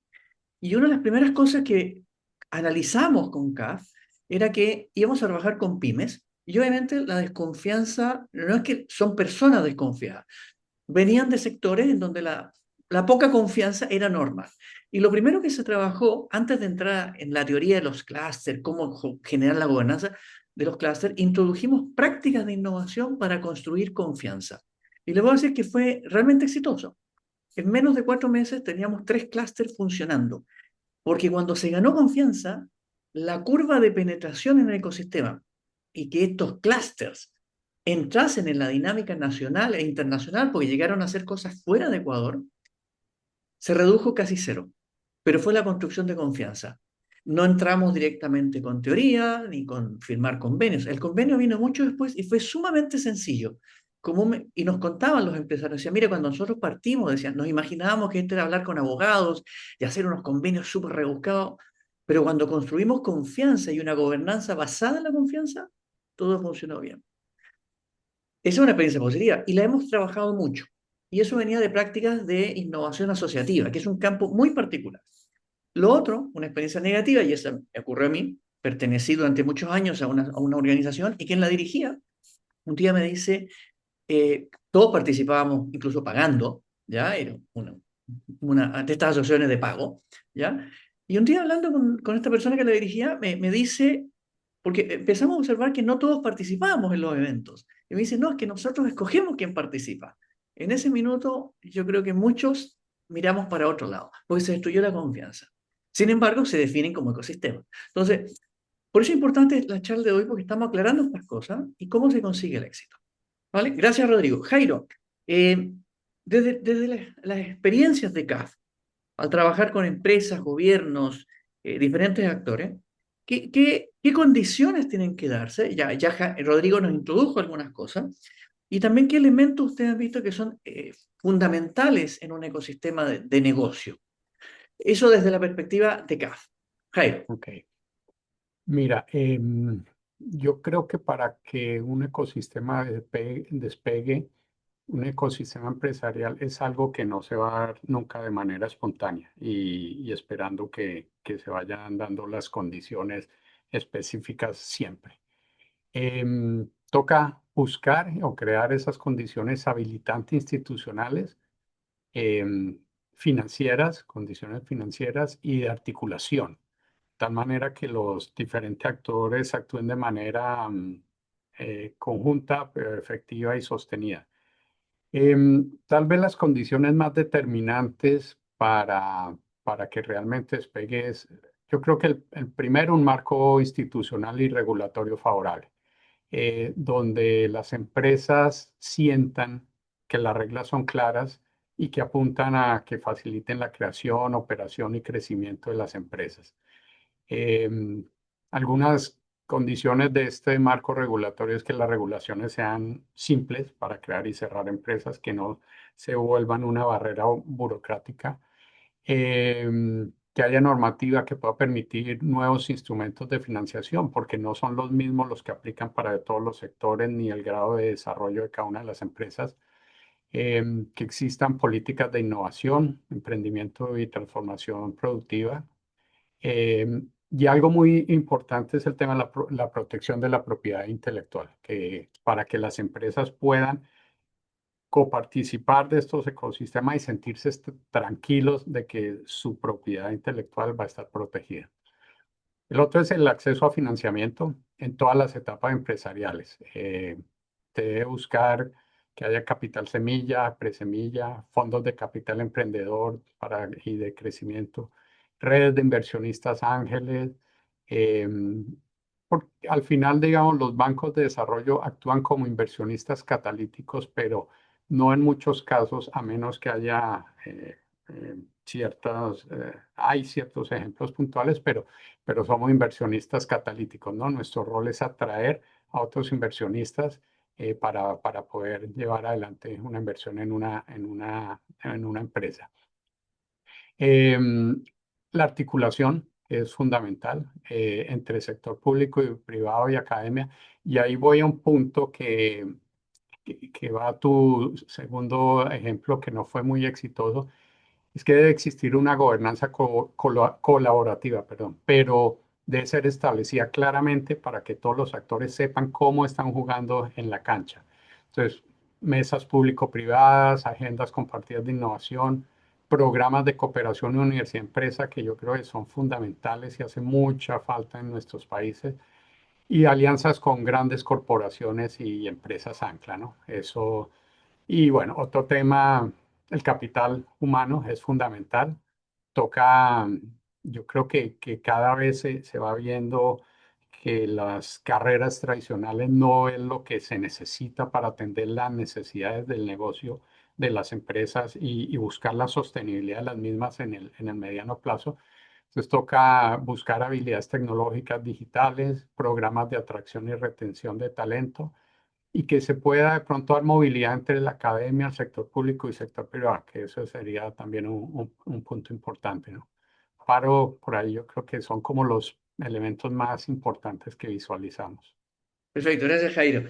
Y una de las primeras cosas que analizamos con CAF era que íbamos a trabajar con pymes y obviamente la desconfianza no es que son personas desconfiadas, venían de sectores en donde la poca confianza era normal. Y lo primero que se trabajó antes de entrar en la teoría de los clústeres, cómo generar la gobernanza de los clústeres, introdujimos prácticas de innovación para construir confianza. Y les voy a decir que fue realmente exitoso. En menos de 4 meses teníamos 3 clústeres funcionando, porque cuando se ganó confianza, la curva de penetración en el ecosistema y que estos clústeres entrasen en la dinámica nacional e internacional, porque llegaron a hacer cosas fuera de Ecuador, se redujo casi cero. Pero fue la construcción de confianza. No entramos directamente con teoría ni con firmar convenios. El convenio vino mucho después y fue sumamente sencillo. Y nos contaban los empresarios, decían, mire, cuando nosotros partimos, decían, nos imaginábamos que esto era hablar con abogados y hacer unos convenios súper rebuscados, pero cuando construimos confianza y una gobernanza basada en la confianza, todo funcionó bien. Esa es una experiencia positiva y la hemos trabajado mucho. Y eso venía de prácticas de innovación asociativa, que es un campo muy particular. Lo otro, una experiencia negativa, y esa me ocurrió a mí, pertenecí durante muchos años a una organización y quien la dirigía, un día me dice, todos participábamos incluso pagando, ¿ya? Era una de estas asociaciones de pago, ¿ya? Y un día hablando con esta persona que la dirigía, me dice, porque empezamos a observar que no todos participábamos en los eventos. Y me dice, no, es que nosotros escogemos quién participa. En ese minuto, yo creo que muchos miramos para otro lado, porque se destruyó la confianza. Sin embargo, se definen como ecosistemas. Entonces, por eso es importante la charla de hoy, porque estamos aclarando estas cosas y cómo se consigue el éxito. ¿Vale? Gracias, Rodrigo. Jairo, desde las experiencias de CAF, al trabajar con empresas, gobiernos, diferentes actores, ¿qué condiciones tienen que darse? Ya Rodrigo nos introdujo algunas cosas. Y también qué elementos ustedes han visto que son fundamentales en un ecosistema de negocio. Eso desde la perspectiva de CAF. Jairo. Ok. Mira, yo creo que para que un ecosistema despegue, un ecosistema empresarial es algo que no se va a dar nunca de manera espontánea y esperando que se vayan dando las condiciones específicas siempre. Toca buscar o crear esas condiciones habilitantes institucionales, em, financieras, condiciones financieras y de articulación, de tal manera que los diferentes actores actúen de manera conjunta, pero efectiva y sostenida. Tal vez las condiciones más determinantes para que realmente despegue es Yo creo que el primero, un marco institucional y regulatorio favorable, donde las empresas sientan que las reglas son claras y que apuntan a que faciliten la creación, operación y crecimiento de las empresas. Em, Algunas condiciones de este marco regulatorio es que las regulaciones sean simples para crear y cerrar empresas, que no se vuelvan una barrera burocrática, que haya normativa que pueda permitir nuevos instrumentos de financiación, porque no son los mismos los que aplican para todos los sectores ni el grado de desarrollo de cada una de las empresas. Que existan políticas de innovación, emprendimiento y transformación productiva. Y algo muy importante es el tema de la protección de la propiedad intelectual, que para que las empresas puedan coparticipar de estos ecosistemas y sentirse tranquilos de que su propiedad intelectual va a estar protegida. El otro es el acceso a financiamiento en todas las etapas empresariales. Se debe buscar que haya capital semilla, presemilla, fondos de capital emprendedor y de crecimiento, redes de inversionistas ángeles. Porque al final, digamos, los bancos de desarrollo actúan como inversionistas catalíticos, pero no en muchos casos, a menos que haya hay ciertos ejemplos puntuales, pero somos inversionistas catalíticos, ¿no? Nuestro rol es atraer a otros inversionistas para poder llevar adelante una inversión en una empresa. La articulación es fundamental entre sector público y privado y academia. Y ahí voy a un punto que va a tu segundo ejemplo, que no fue muy exitoso, es que debe existir una gobernanza colaborativa, perdón, pero debe ser establecida claramente para que todos los actores sepan cómo están jugando en la cancha. Entonces, mesas público-privadas, agendas compartidas de innovación, programas de cooperación universidad-empresa que yo creo que son fundamentales y hacen mucha falta en nuestros países, y alianzas con grandes corporaciones y empresas ancla, ¿no? Eso. Y bueno, otro tema, el capital humano es fundamental. Toca, yo creo que cada vez se va viendo que las carreras tradicionales no es lo que se necesita para atender las necesidades del negocio de las empresas y buscar la sostenibilidad de las mismas en el mediano plazo. Entonces toca buscar habilidades tecnológicas digitales, programas de atracción y retención de talento, y que se pueda de pronto dar movilidad entre la academia, el sector público y el sector privado, que eso sería también un punto importante, ¿no? Paro por ahí, yo creo que son como los elementos más importantes que visualizamos. Perfecto, gracias Jairo.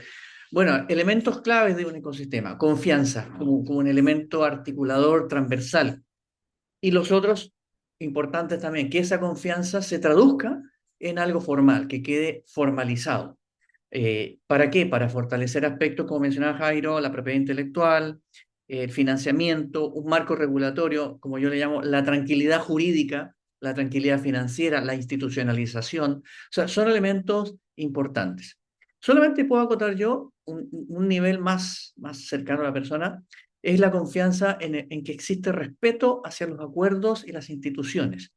Bueno, elementos claves de un ecosistema. Confianza como un elemento articulador transversal. Y los otros importantes también, que esa confianza se traduzca en algo formal, que quede formalizado. ¿Para qué? Para fortalecer aspectos, como mencionaba Jairo, la propiedad intelectual, el financiamiento, un marco regulatorio, como yo le llamo, la tranquilidad jurídica, la tranquilidad financiera, la institucionalización. O sea, son elementos importantes. Solamente puedo acotar yo un nivel más cercano a la persona, es la confianza en que existe respeto hacia los acuerdos y las instituciones.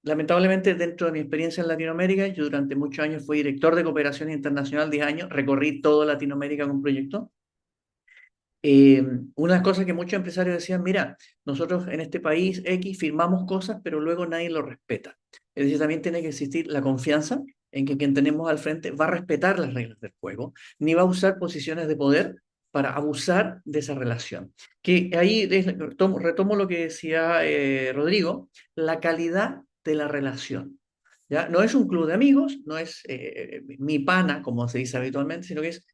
Lamentablemente, dentro de mi experiencia en Latinoamérica, yo durante muchos años fui director de cooperación internacional, 10 años, recorrí toda Latinoamérica con proyectos. Una de las cosas que muchos empresarios decían, mira, nosotros en este país X firmamos cosas, pero luego nadie lo respeta. Es decir, también tiene que existir la confianza en que quien tenemos al frente va a respetar las reglas del juego, ni va a usar posiciones de poder para abusar de esa relación. Que ahí retomo lo que decía Rodrigo, la calidad de la relación. ¿Ya? No es un club de amigos, no es mi pana, como se dice habitualmente, sino que es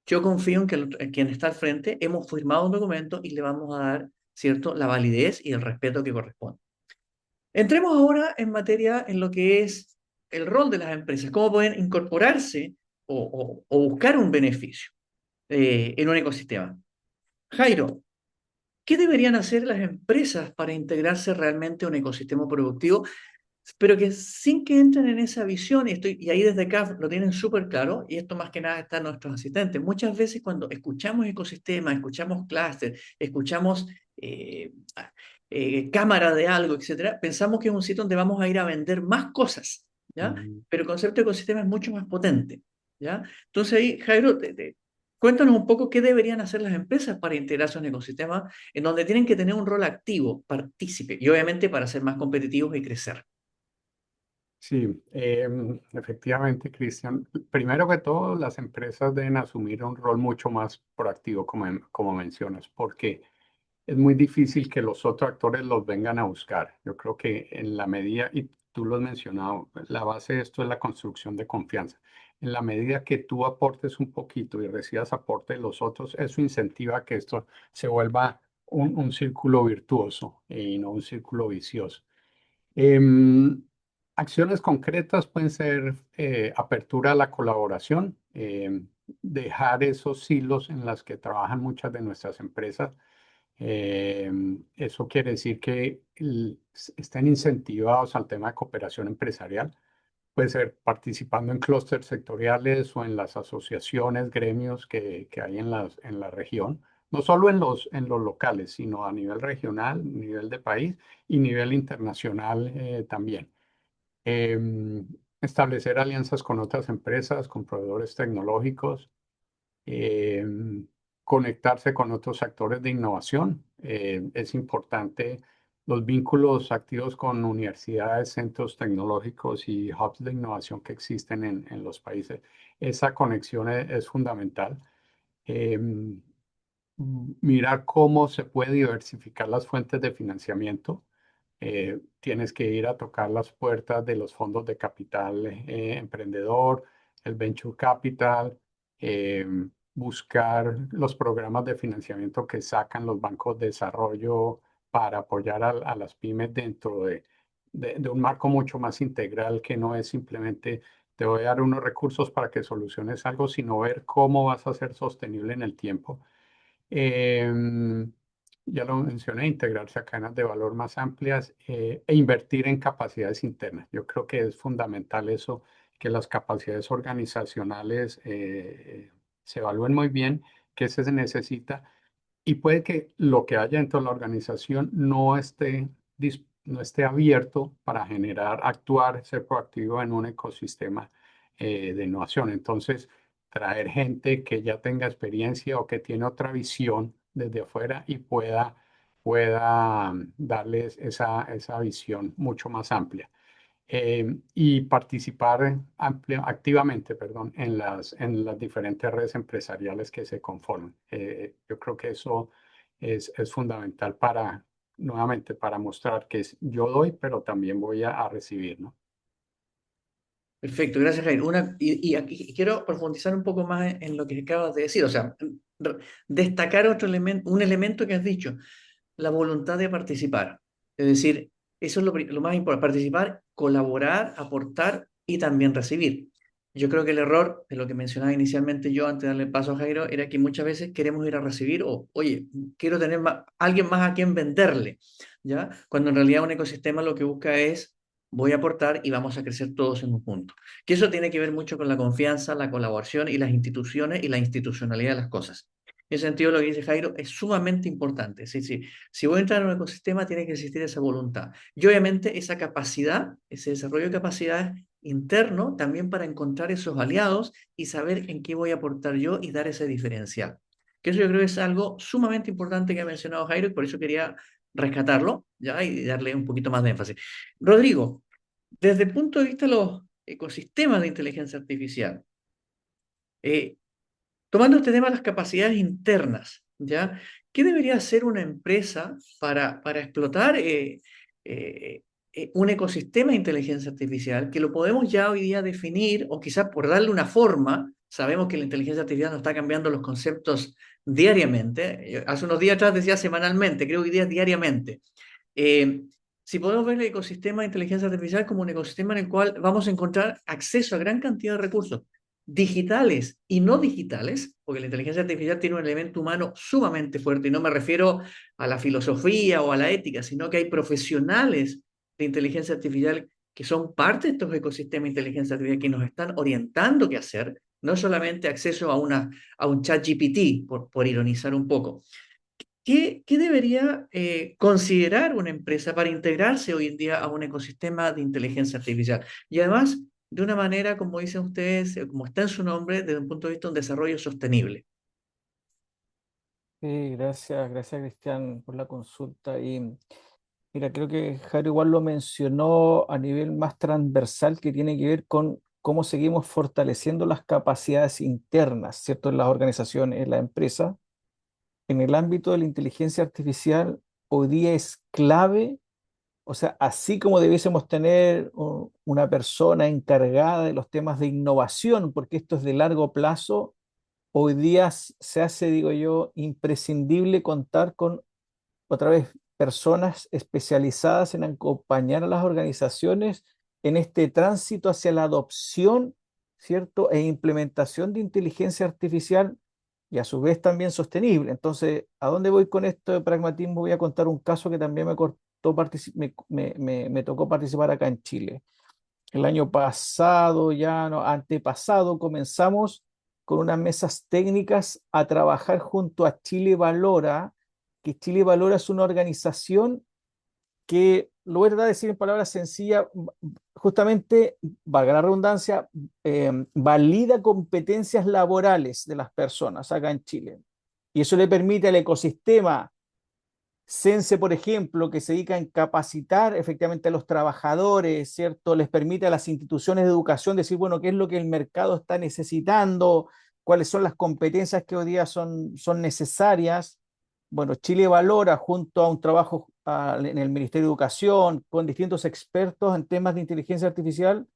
yo confío en que en quien está al frente hemos firmado un documento y le vamos a dar, ¿cierto?, la validez y el respeto que corresponde. Entremos ahora en materia en lo que es el rol de las empresas, cómo pueden incorporarse o buscar un beneficio en un ecosistema. Jairo, ¿qué deberían hacer las empresas para integrarse realmente a un ecosistema productivo? Pero que sin que entren en esa visión, y ahí desde acá lo tienen súper claro, y esto más que nada está en nuestros asistentes. Muchas veces cuando escuchamos ecosistemas, escuchamos clúster, escuchamos cámara de algo, etcétera, pensamos que es un sitio donde vamos a ir a vender más cosas, ¿ya? Mm. Pero el concepto de ecosistema es mucho más potente, ¿ya? Entonces ahí, Jairo, cuéntanos un poco qué deberían hacer las empresas para integrarse a un ecosistema en donde tienen que tener un rol activo, partícipe, y obviamente para ser más competitivos y crecer. Sí, efectivamente, Cristian. Primero que todo, las empresas deben asumir un rol mucho más proactivo, como mencionas, porque es muy difícil que los otros actores los vengan a buscar. Yo creo que en la medida, y tú lo has mencionado, la base de esto es la construcción de confianza. En la medida que tú aportes un poquito y recibas aporte de los otros, eso incentiva que esto se vuelva un círculo virtuoso y no un círculo vicioso. Em, Acciones concretas pueden ser apertura a la colaboración, dejar esos silos en los que trabajan muchas de nuestras empresas. Eso quiere decir que estén incentivados al tema de cooperación empresarial. Puede ser participando en clústeres sectoriales o en las asociaciones, gremios que hay en la región, no solo en los locales, sino a nivel regional, nivel de país y nivel internacional también. Em, Establecer alianzas con otras empresas, con proveedores tecnológicos, em, conectarse con otros actores de innovación. Es importante los vínculos activos con universidades, centros tecnológicos y hubs de innovación que existen en los países. Esa conexión es fundamental. Em, Mirar cómo se puede diversificar las fuentes de financiamiento. Tienes que ir a tocar las puertas de los fondos de capital emprendedor, el venture capital, eh, buscar los programas de financiamiento que sacan los bancos de desarrollo para apoyar a las pymes dentro de un marco mucho más integral que no es simplemente te voy a dar unos recursos para que soluciones algo, sino ver cómo vas a ser sostenible en el tiempo. Em, ya lo mencioné, integrarse a cadenas de valor más amplias e invertir en capacidades internas. Yo creo que es fundamental eso, que las capacidades organizacionales se evalúen muy bien, qué se necesita y puede que lo que haya dentro de la organización no esté abierto para generar, actuar, ser proactivo en un ecosistema de innovación. Entonces, traer gente que ya tenga experiencia o que tiene otra visión desde afuera y pueda darles esa visión mucho más amplia y participar activamente, perdón, en las diferentes redes empresariales que se conforman. Yo creo que eso es fundamental nuevamente, para mostrar que yo doy, pero también voy a recibir, ¿no? Perfecto, gracias, Jair. Y aquí quiero profundizar un poco más en lo que acabas de decir, o sea, destacar otro elemento, un elemento que has dicho, la voluntad de participar. Es decir, eso es lo más importante, participar, colaborar, aportar y también recibir. Yo creo que el error, de lo que mencionaba inicialmente yo antes de darle paso a Jairo, era que muchas veces queremos ir a recibir o, oye, quiero tener alguien más a quien venderle, ¿ya? Cuando en realidad un ecosistema lo que busca es, voy a aportar y vamos a crecer todos en un punto. Que eso tiene que ver mucho con la confianza, la colaboración y las instituciones y la institucionalidad de las cosas. En ese sentido, lo que dice Jairo es sumamente importante. Sí, sí. Si voy a entrar en un ecosistema, tiene que existir esa voluntad. Y obviamente esa capacidad, ese desarrollo de capacidades interno, también para encontrar esos aliados y saber en qué voy a aportar yo y dar ese diferencial. Que eso yo creo que es algo sumamente importante que ha mencionado Jairo y por eso quería rescatarlo, ¿ya? Y darle un poquito más de énfasis. Rodrigo, desde el punto de vista de los ecosistemas de inteligencia artificial, eh, tomando este tema de las capacidades internas, ¿ya? ¿Qué debería hacer una empresa para explotar un ecosistema de inteligencia artificial que lo podemos ya hoy día definir o quizás por darle una forma? Sabemos que la inteligencia artificial nos está cambiando los conceptos diariamente. Hace unos días atrás decía semanalmente, creo que hoy día es diariamente. Eh, si podemos ver el ecosistema de inteligencia artificial como un ecosistema en el cual vamos a encontrar acceso a gran cantidad de recursos digitales y no digitales, porque la inteligencia artificial tiene un elemento humano sumamente fuerte, y no me refiero a la filosofía o a la ética, sino que hay profesionales de inteligencia artificial que son parte de estos ecosistemas de inteligencia artificial que nos están orientando qué hacer, no solamente acceso a un chat GPT, por ironizar un poco. ¿Qué debería considerar una empresa para integrarse hoy en día a un ecosistema de inteligencia artificial? Y además, de una manera, como dicen ustedes, como está en su nombre, desde un punto de vista de un desarrollo sostenible. Sí, gracias Cristian por la consulta. Y mira, creo que Jairo igual lo mencionó a nivel más transversal que tiene que ver con cómo seguimos fortaleciendo las capacidades internas, ¿cierto? En las organizaciones, en la empresa. En el ámbito de la inteligencia artificial, hoy día es clave, o sea, así como debiésemos tener una persona encargada de los temas de innovación, porque esto es de largo plazo, hoy día se hace, digo yo, imprescindible contar con otra vez, personas especializadas en acompañar a las organizaciones en este tránsito hacia la adopción, ¿cierto? E implementación de inteligencia artificial y a su vez también sostenible. Entonces, ¿a dónde voy con esto de pragmatismo? Voy a contar un caso que también me tocó participar acá en Chile. El año pasado, ya no, antepasado, comenzamos con unas mesas técnicas a trabajar junto a Chile Valora, que Chile Valora es una organización que, lo voy a tratar de decir en palabras sencillas, justamente, valga la redundancia, valida competencias laborales de las personas acá en Chile. Y eso le permite al ecosistema Sense, por ejemplo, que se dedica en capacitar efectivamente a los trabajadores, ¿cierto? Les permite a las instituciones de educación decir, bueno, qué es lo que el mercado está necesitando, cuáles son las competencias que hoy día son necesarias. Bueno, Chile Valora, junto a un trabajo en el Ministerio de Educación, con distintos expertos en temas de inteligencia artificial,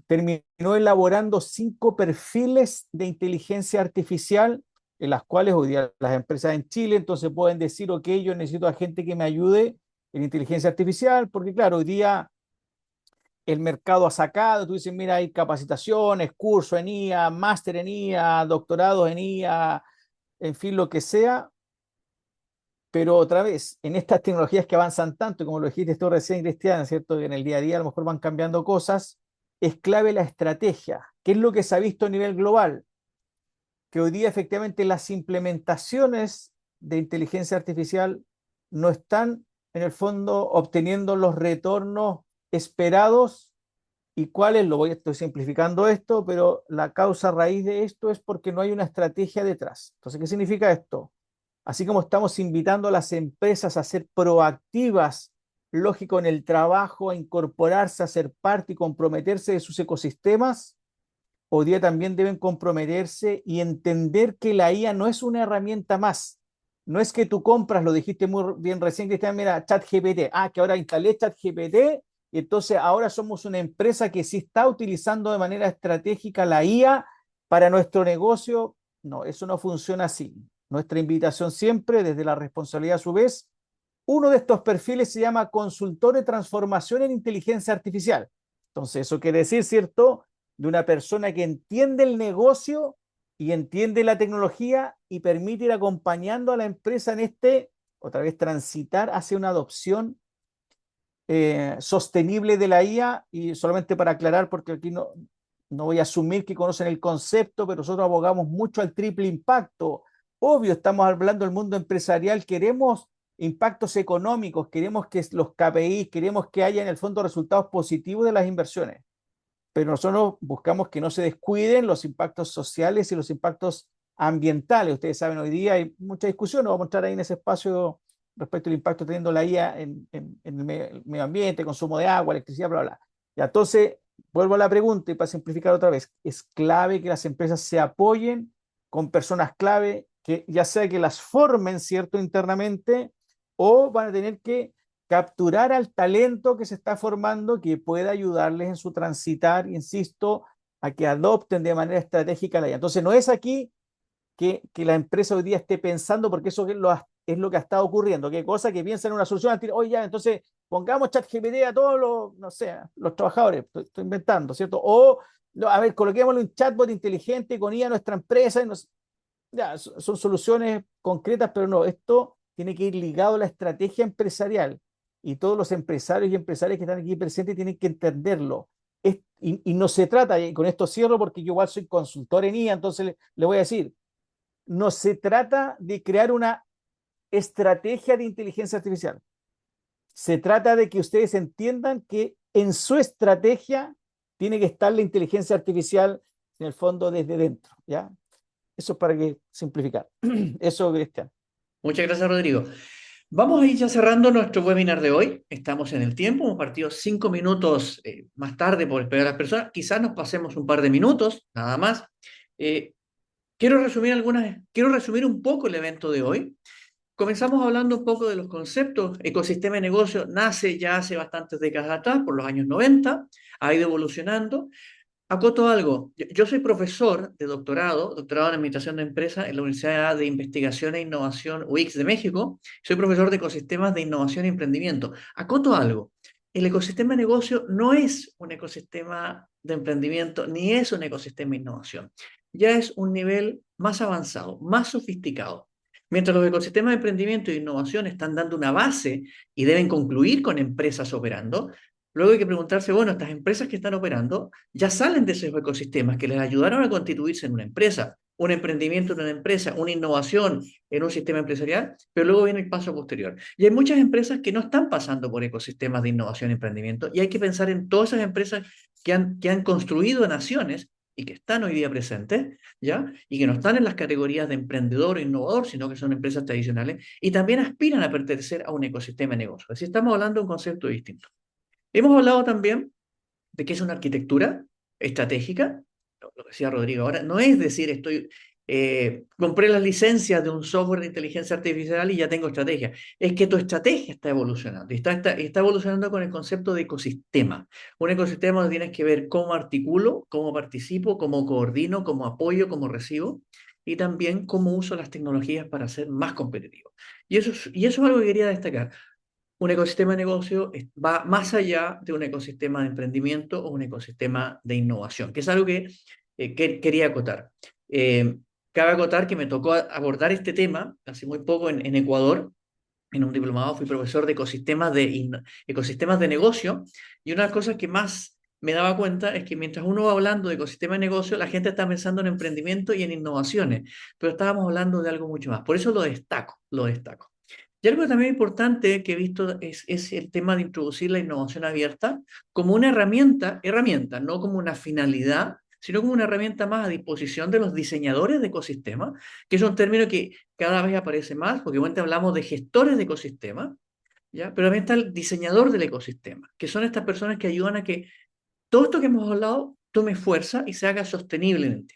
terminó elaborando 5 perfiles de inteligencia artificial en las cuales hoy día las empresas en Chile entonces pueden decir, ok, yo necesito a gente que me ayude en inteligencia artificial, porque claro, hoy día el mercado ha sacado, tú dices, mira, hay capacitaciones, cursos en IA, máster en IA, doctorados en IA, en fin, lo que sea, pero otra vez, en estas tecnologías que avanzan tanto, como lo dijiste tú recién, Cristian, ¿cierto? Que en el día a día a lo mejor van cambiando cosas, es clave la estrategia. ¿Qué es lo que se ha visto a nivel global? Que hoy día efectivamente las implementaciones de inteligencia artificial no están en el fondo obteniendo los retornos esperados. ¿Y cuál es? Estoy simplificando esto, pero la causa raíz de esto es porque no hay una estrategia detrás. Entonces, ¿qué significa esto? Así como estamos invitando a las empresas a ser proactivas, lógico, en el trabajo, a incorporarse, a ser parte y comprometerse de sus ecosistemas, hoy día también deben comprometerse y entender que la IA no es una herramienta más. No es que tú compras, lo dijiste muy bien recién, Cristian, mira, ChatGPT. Ah, que ahora instalé ChatGPT y entonces ahora somos una empresa que sí está utilizando de manera estratégica la IA para nuestro negocio. No, eso no funciona así. Nuestra invitación siempre, desde la responsabilidad a su vez, uno de estos perfiles se llama consultor de transformación en inteligencia artificial. Entonces, eso quiere decir, ¿cierto?, de una persona que entiende el negocio y entiende la tecnología y permite ir acompañando a la empresa en otra vez, transitar hacia una adopción sostenible de la IA. Y solamente para aclarar, porque aquí no voy a asumir que conocen el concepto, pero nosotros abogamos mucho al triple impacto. Obvio, estamos hablando del mundo empresarial, queremos impactos económicos, queremos que los KPI, queremos que haya en el fondo resultados positivos de las inversiones, pero nosotros buscamos que no se descuiden los impactos sociales y los impactos ambientales. Ustedes saben, hoy día hay mucha discusión, nos vamos a mostrar ahí en ese espacio respecto al impacto teniendo la IA en el medio ambiente, consumo de agua, electricidad, bla, bla. Y entonces, vuelvo a la pregunta y para simplificar otra vez, es clave que las empresas se apoyen con personas clave, que ya sea que las formen, ¿cierto?, internamente, o van a tener que capturar al talento que se está formando, que pueda ayudarles en su transitar, insisto, a que adopten de manera estratégica la IA. Entonces, no es aquí que la empresa hoy día esté pensando, porque eso es lo que ha estado ocurriendo, que cosa que piensan en una solución al tiro, oye, ya, entonces pongamos ChatGPT a todos los, no sé, los trabajadores, estoy inventando, ¿cierto? O, no, a ver, coloquémosle un chatbot inteligente con IA a nuestra empresa, y ya, son soluciones concretas, pero no, esto tiene que ir ligado a la estrategia empresarial y todos los empresarios y empresarias que están aquí presentes tienen que entenderlo. Y no se trata, y con esto cierro porque yo igual soy consultor en IA, entonces le voy a decir, no se trata de crear una estrategia de inteligencia artificial. Se trata de que ustedes entiendan que en su estrategia tiene que estar la inteligencia artificial en el fondo desde dentro, ¿ya? Eso es para que simplificar. Eso, Cristian. Muchas gracias, Rodrigo. Vamos a ir ya cerrando nuestro webinar de hoy. Estamos en el tiempo, hemos partido 5 minutos más tarde por esperar a las personas. Quizás nos pasemos un par de minutos, nada más. Quiero resumir un poco el evento de hoy. Comenzamos hablando un poco de los conceptos. Ecosistema de negocio nace ya hace bastantes décadas atrás, por los años 90, ha ido evolucionando. Acoto algo, yo soy profesor de doctorado en Administración de Empresas en la Universidad de Investigación e Innovación UIC de México. Soy profesor de ecosistemas de innovación y emprendimiento. Acoto algo, el ecosistema de negocio no es un ecosistema de emprendimiento ni es un ecosistema de innovación. Ya es un nivel más avanzado, más sofisticado. Mientras los ecosistemas de emprendimiento e innovación están dando una base y deben concluir con empresas operando, luego hay que preguntarse, bueno, estas empresas que están operando ya salen de esos ecosistemas que les ayudaron a constituirse en una empresa, un emprendimiento en una empresa, una innovación en un sistema empresarial, pero luego viene el paso posterior. Y hay muchas empresas que no están pasando por ecosistemas de innovación y emprendimiento, y hay que pensar en todas esas empresas que han construido naciones y que están hoy día presentes, ¿ya? Y que no están en las categorías de emprendedor o innovador, sino que son empresas tradicionales, y también aspiran a pertenecer a un ecosistema de negocio. Así estamos hablando de un concepto distinto. Hemos hablado también de qué es una arquitectura estratégica, lo que decía Rodrigo ahora, no es decir, compré las licencias de un software de inteligencia artificial y ya tengo estrategia. Es que tu estrategia está evolucionando y está evolucionando con el concepto de ecosistema. Un ecosistema donde tienes que ver cómo articulo, cómo participo, cómo coordino, cómo apoyo, cómo recibo y también cómo uso las tecnologías para ser más competitivo. Y eso es algo que quería destacar. Un ecosistema de negocio va más allá de un ecosistema de emprendimiento o un ecosistema de innovación, que es algo que quería acotar. Cabe acotar que me tocó abordar este tema hace muy poco en Ecuador. En un diplomado fui profesor de ecosistemas de negocio, y una de las cosas que más me daba cuenta es que mientras uno va hablando de ecosistema de negocio, la gente está pensando en emprendimiento y en innovaciones, pero estábamos hablando de algo mucho más. Por eso lo destaco, lo destaco. Y algo también importante que he visto es el tema de introducir la innovación abierta como una herramienta, no como una finalidad, sino como una herramienta más a disposición de los diseñadores de ecosistemas, que es un término que cada vez aparece más, porque obviamente hablamos de gestores de ecosistemas, ¿ya? Pero también está el diseñador del ecosistema, que son estas personas que ayudan a que todo esto que hemos hablado tome fuerza y se haga sostenible en el tiempo.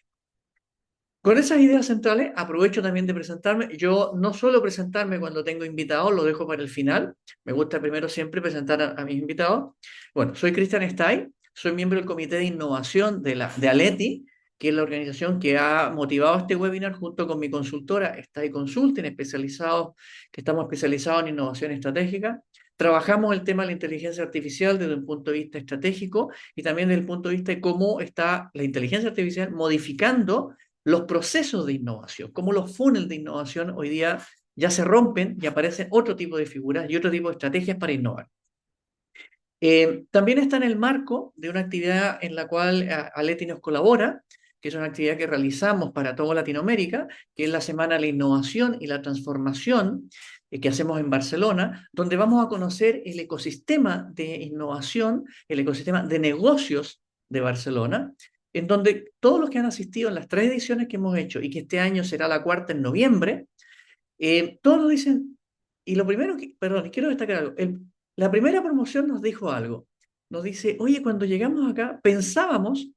Con esas ideas centrales, aprovecho también de presentarme. Yo no suelo presentarme cuando tengo invitados, lo dejo para el final. Me gusta primero siempre presentar a mis invitados. Bueno, soy Cristian Stay, soy miembro del Comité de Innovación de Aleti, que es la organización que ha motivado este webinar junto con mi consultora Stay Consulting, que estamos especializados en innovación estratégica. Trabajamos el tema de la inteligencia artificial desde un punto de vista estratégico y también desde el punto de vista de cómo está la inteligencia artificial modificando los procesos de innovación, cómo los funnels de innovación hoy día ya se rompen y aparecen otro tipo de figuras y otro tipo de estrategias para innovar. También está en el marco de una actividad en la cual Aleti nos colabora, que es una actividad que realizamos para toda Latinoamérica, que es la Semana de la Innovación y la Transformación que hacemos en Barcelona, donde vamos a conocer el ecosistema de innovación, el ecosistema de negocios de Barcelona, en donde todos los que han asistido en las 3 ediciones que hemos hecho y que este año será la 4ª en noviembre, todos nos dicen, y lo primero que, perdón, quiero destacar algo, la primera promoción nos dijo algo, nos dice, oye, cuando llegamos acá pensábamos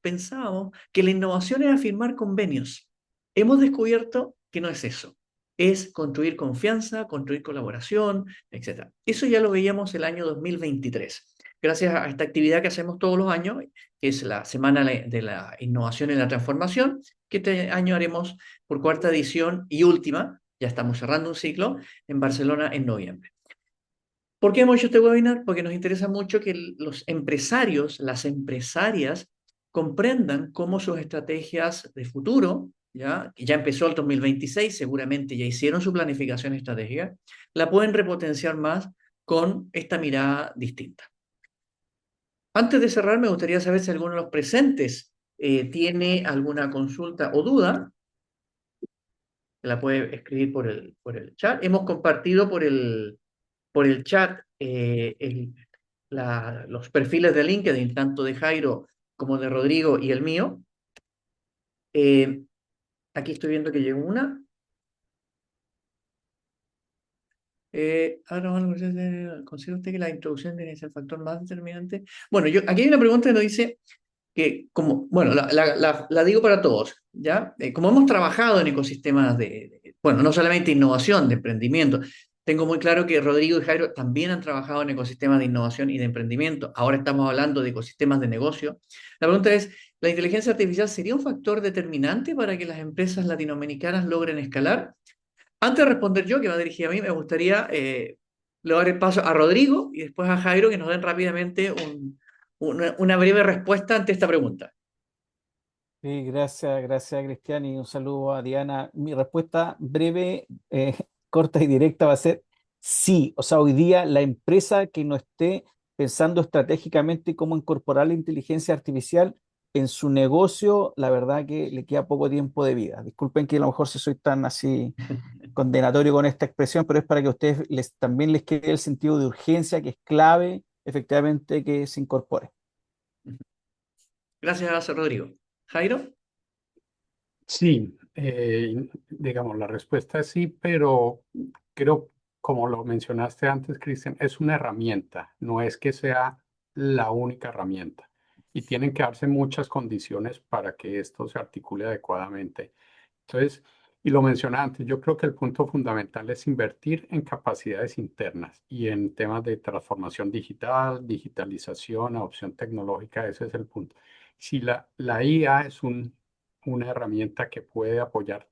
que la innovación era firmar convenios. Hemos descubierto que no es eso, es construir confianza, construir colaboración, etc. Eso ya lo veíamos el año 2023. Gracias a esta actividad que hacemos todos los años, que es la Semana de la Innovación y la Transformación, que este año haremos por 4ª edición y última, ya estamos cerrando un ciclo, en Barcelona en noviembre. ¿Por qué hemos hecho este webinar? Porque nos interesa mucho que los empresarios, las empresarias, comprendan cómo sus estrategias de futuro, que ya empezó el 2026, seguramente ya hicieron su planificación estratégica, la pueden repotenciar más con esta mirada distinta. Antes de cerrar, me gustaría saber si alguno de los presentes tiene alguna consulta o duda. la puede escribir por el chat. Hemos compartido por el chat los perfiles de LinkedIn, tanto de Jairo como de Rodrigo y el mío. Aquí estoy viendo que llegó una. ¿Considera usted que la introducción tiene que ser el factor más determinante? Bueno, aquí hay una pregunta que nos dice que, como, bueno, la digo para todos, ¿ya? Como hemos trabajado en ecosistemas bueno, no solamente innovación, de emprendimiento, tengo muy claro que Rodrigo y Jairo también han trabajado en ecosistemas de innovación y de emprendimiento. Ahora estamos hablando de ecosistemas de negocio. La pregunta es, ¿la inteligencia artificial sería un factor determinante para que las empresas latinoamericanas logren escalar? Antes de responder yo, que va dirigida a mí, me gustaría le dar el paso a Rodrigo y después a Jairo, que nos den rápidamente una breve respuesta ante esta pregunta. Sí, gracias Cristian y un saludo a Diana. Mi respuesta breve, corta y directa va a ser sí. O sea, hoy día la empresa que no esté pensando estratégicamente cómo incorporar la inteligencia artificial en su negocio, la verdad que le queda poco tiempo de vida. Disculpen que a lo mejor si soy tan así condenatorio con esta expresión, pero es para que a ustedes también les quede el sentido de urgencia, que es clave efectivamente que se incorpore. Gracias, Rodrigo. Jairo. Sí, digamos, la respuesta es sí, pero creo, como lo mencionaste antes, Cristian, es una herramienta, no es que sea la única herramienta. Y tienen que darse muchas condiciones para que esto se articule adecuadamente. Entonces, y lo mencioné antes, yo creo que el punto fundamental es invertir en capacidades internas y en temas de transformación digital, digitalización, adopción tecnológica, ese es el punto. Si la IA es una herramienta que puede apoyar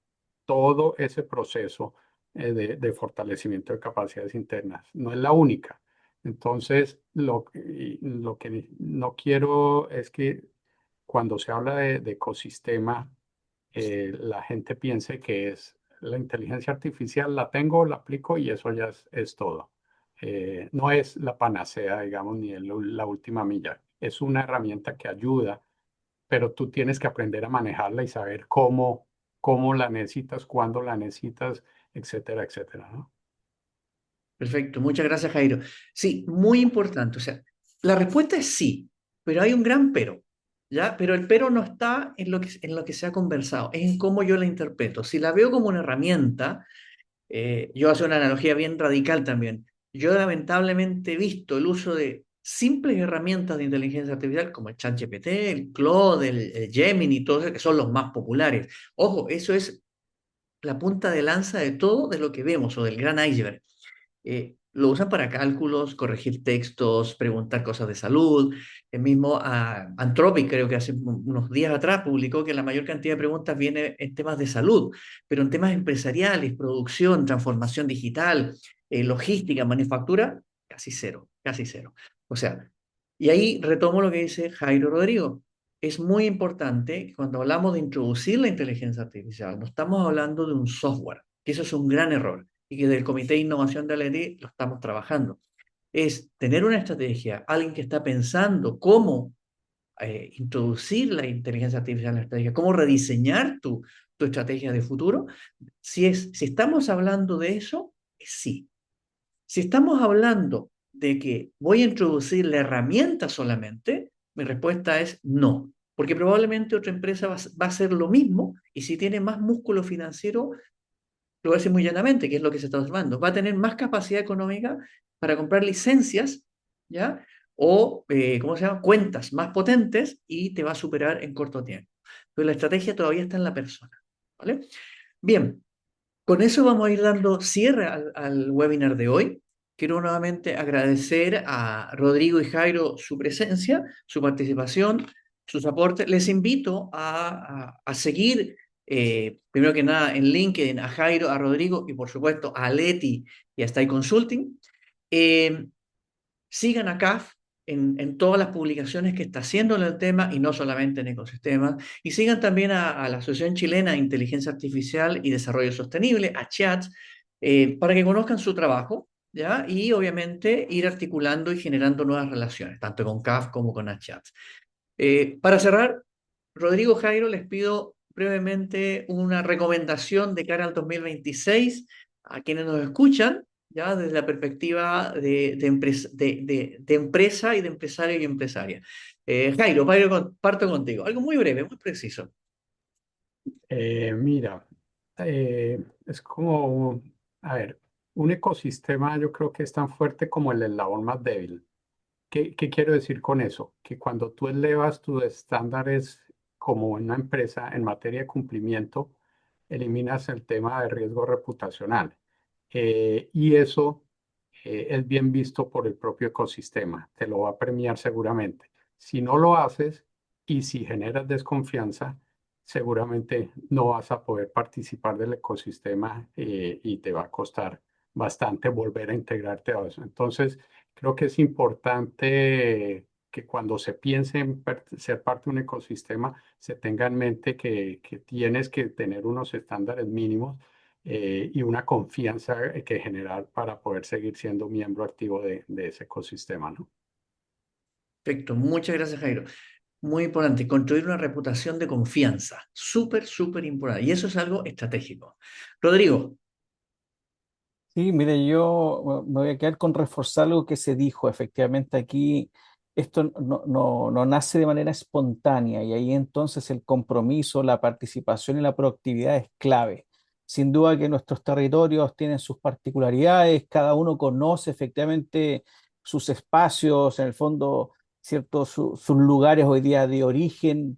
todo ese proceso de fortalecimiento de capacidades internas, no es la única. Entonces, lo que no quiero es que cuando se habla de ecosistema, la gente piense que es la inteligencia artificial, la tengo, la aplico y eso ya es todo. No es la panacea, digamos, ni la última milla. Es una herramienta que ayuda, pero tú tienes que aprender a manejarla y saber cómo la necesitas, cuándo la necesitas, etcétera, etcétera, ¿no? Perfecto, muchas gracias, Jairo. Sí, muy importante. O sea, la respuesta es sí, pero hay un gran pero, ¿ya? Pero el pero no está en lo que se ha conversado, es en cómo yo la interpreto. Si la veo como una herramienta, yo hago una analogía bien radical también. Yo lamentablemente he visto el uso de simples herramientas de inteligencia artificial como el ChatGPT, el Claude, el Gemini, todos que son los más populares. Ojo, eso es la punta de lanza de todo de lo que vemos o del gran iceberg. Lo usan para cálculos, corregir textos, preguntar cosas de salud. El mismo Anthropic, creo que hace unos días atrás, publicó que la mayor cantidad de preguntas viene en temas de salud, pero en temas empresariales, producción, transformación digital, logística, manufactura, casi cero, casi cero. O sea, y ahí retomo lo que dice Jairo Rodrigo. Es muy importante que cuando hablamos de introducir la inteligencia artificial, no estamos hablando de un software, que eso es un gran error y que del Comité de Innovación de Aleti lo estamos trabajando. Es tener una estrategia, alguien que está pensando cómo introducir la inteligencia artificial en la estrategia, cómo rediseñar tu estrategia de futuro. Si estamos hablando de eso, es sí. Si estamos hablando de que voy a introducir la herramienta solamente, mi respuesta es no, porque probablemente otra empresa va a hacer lo mismo y si tiene más músculo financiero, lo voy a decir muy llanamente, que es lo que se está observando, va a tener más capacidad económica para comprar licencias, ¿ya? O, ¿cómo se llama? Cuentas más potentes y te va a superar en corto tiempo. Pero la estrategia todavía está en la persona, ¿vale? Bien, con eso vamos a ir dando cierre al webinar de hoy. Quiero nuevamente agradecer a Rodrigo y Jairo su presencia, su participación, sus aportes. Les invito a seguir, primero que nada, en LinkedIn a Jairo, a Rodrigo y por supuesto a Leti y a Stay Consulting. Eh, Sigan a CAF en todas las publicaciones que está haciendo en el tema y no solamente en ecosistemas. Y sigan también a la Asociación Chilena de Inteligencia Artificial y Desarrollo Sostenible, a CHAT, para que conozcan su trabajo, ¿ya? Y obviamente ir articulando y generando nuevas relaciones, tanto con CAF como con CHAT. Para cerrar, Rodrigo, Jairo, les pido brevemente una recomendación de cara al 2026 a quienes nos escuchan, ya desde la perspectiva de empresa y de empresario y empresaria. Jairo, parto contigo. Algo muy breve, muy preciso. Mira, es como, a ver, un ecosistema yo creo que es tan fuerte como el eslabón más débil. ¿Qué quiero decir con eso? Que cuando tú elevas tus estándares como una empresa en materia de cumplimiento, eliminas el tema de riesgo reputacional. Y eso es bien visto por el propio ecosistema, te lo va a premiar seguramente. Si no lo haces y si generas desconfianza, seguramente no vas a poder participar del ecosistema y te va a costar bastante volver a integrarte a eso. Entonces, creo que es importante que cuando se piense en ser parte de un ecosistema, se tenga en mente que tienes que tener unos estándares mínimos y una confianza que generar para poder seguir siendo miembro activo de ese ecosistema, ¿no? Perfecto, muchas gracias, Jairo. Muy importante, construir una reputación de confianza. Súper, súper importante. Y eso es algo estratégico. Rodrigo, Sí, mire, yo me voy a quedar con reforzar algo que se dijo. Efectivamente, aquí esto no nace de manera espontánea y ahí entonces el compromiso, la participación y la proactividad es clave. Sin duda que nuestros territorios tienen sus particularidades, cada uno conoce efectivamente sus espacios, en el fondo, cierto, sus lugares hoy día de origen,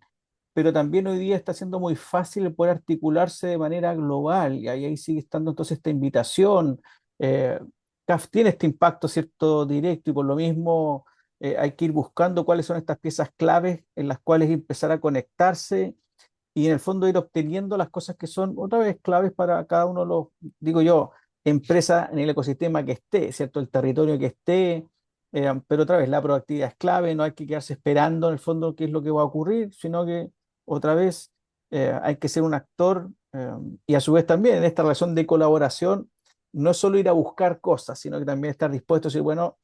pero también hoy día está siendo muy fácil el poder articularse de manera global y ahí sigue estando entonces esta invitación. eh, CAF tiene este impacto, cierto, directo y por lo mismo hay que ir buscando cuáles son estas piezas claves en las cuales empezar a conectarse y en el fondo ir obteniendo las cosas que son otra vez claves para cada uno de los, digo yo, empresa en el ecosistema que esté, ¿cierto? El territorio que esté, pero otra vez la proactividad es clave, no hay que quedarse esperando en el fondo qué es lo que va a ocurrir, sino que otra vez hay que ser un actor y a su vez también en esta relación de colaboración, no es solo ir a buscar cosas, sino que también estar dispuesto a decir, bueno,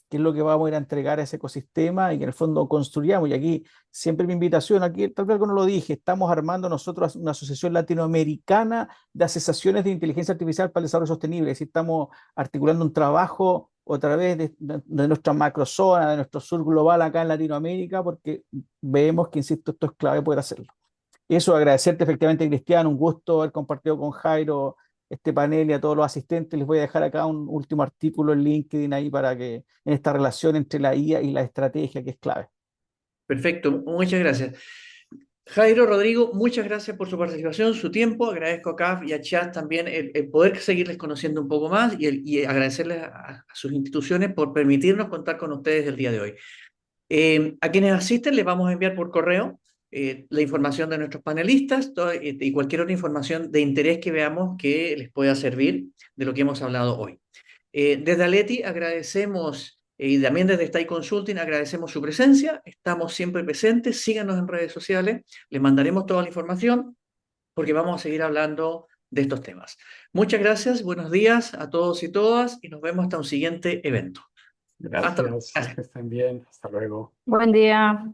qué es lo que vamos a ir a entregar a ese ecosistema y que en el fondo construyamos. Y aquí siempre mi invitación, aquí tal vez no lo dije, estamos armando nosotros una asociación latinoamericana de asociaciones de inteligencia artificial para el desarrollo sostenible. Es decir, estamos articulando un trabajo otra vez de nuestra macrozona, de nuestro sur global acá en Latinoamérica, porque vemos que, insisto, esto es clave poder hacerlo. Eso, agradecerte efectivamente, Cristian, un gusto haber compartido con Jairo este panel y a todos los asistentes. Les voy a dejar acá un último artículo en LinkedIn ahí para que en esta relación entre la IA y la estrategia que es clave. perfecto, muchas gracias. Jairo, Rodrigo, muchas gracias por su participación, su tiempo. Agradezco a CAF y a Chat también el poder seguirles conociendo un poco más y agradecerles a sus instituciones por permitirnos contar con ustedes el día de hoy. A quienes asisten les vamos a enviar por correo la información de nuestros panelistas y cualquier otra información de interés que veamos que les pueda servir de lo que hemos hablado hoy. Desde Aleti agradecemos y también desde Stay Consulting agradecemos su presencia. Estamos siempre presentes. Síganos en redes sociales. Les mandaremos toda la información porque vamos a seguir hablando de estos temas. Muchas gracias. Buenos días a todos y todas y nos vemos hasta un siguiente evento. Hasta luego. Gracias, Gracias. que estén bien, hasta luego. Buen día.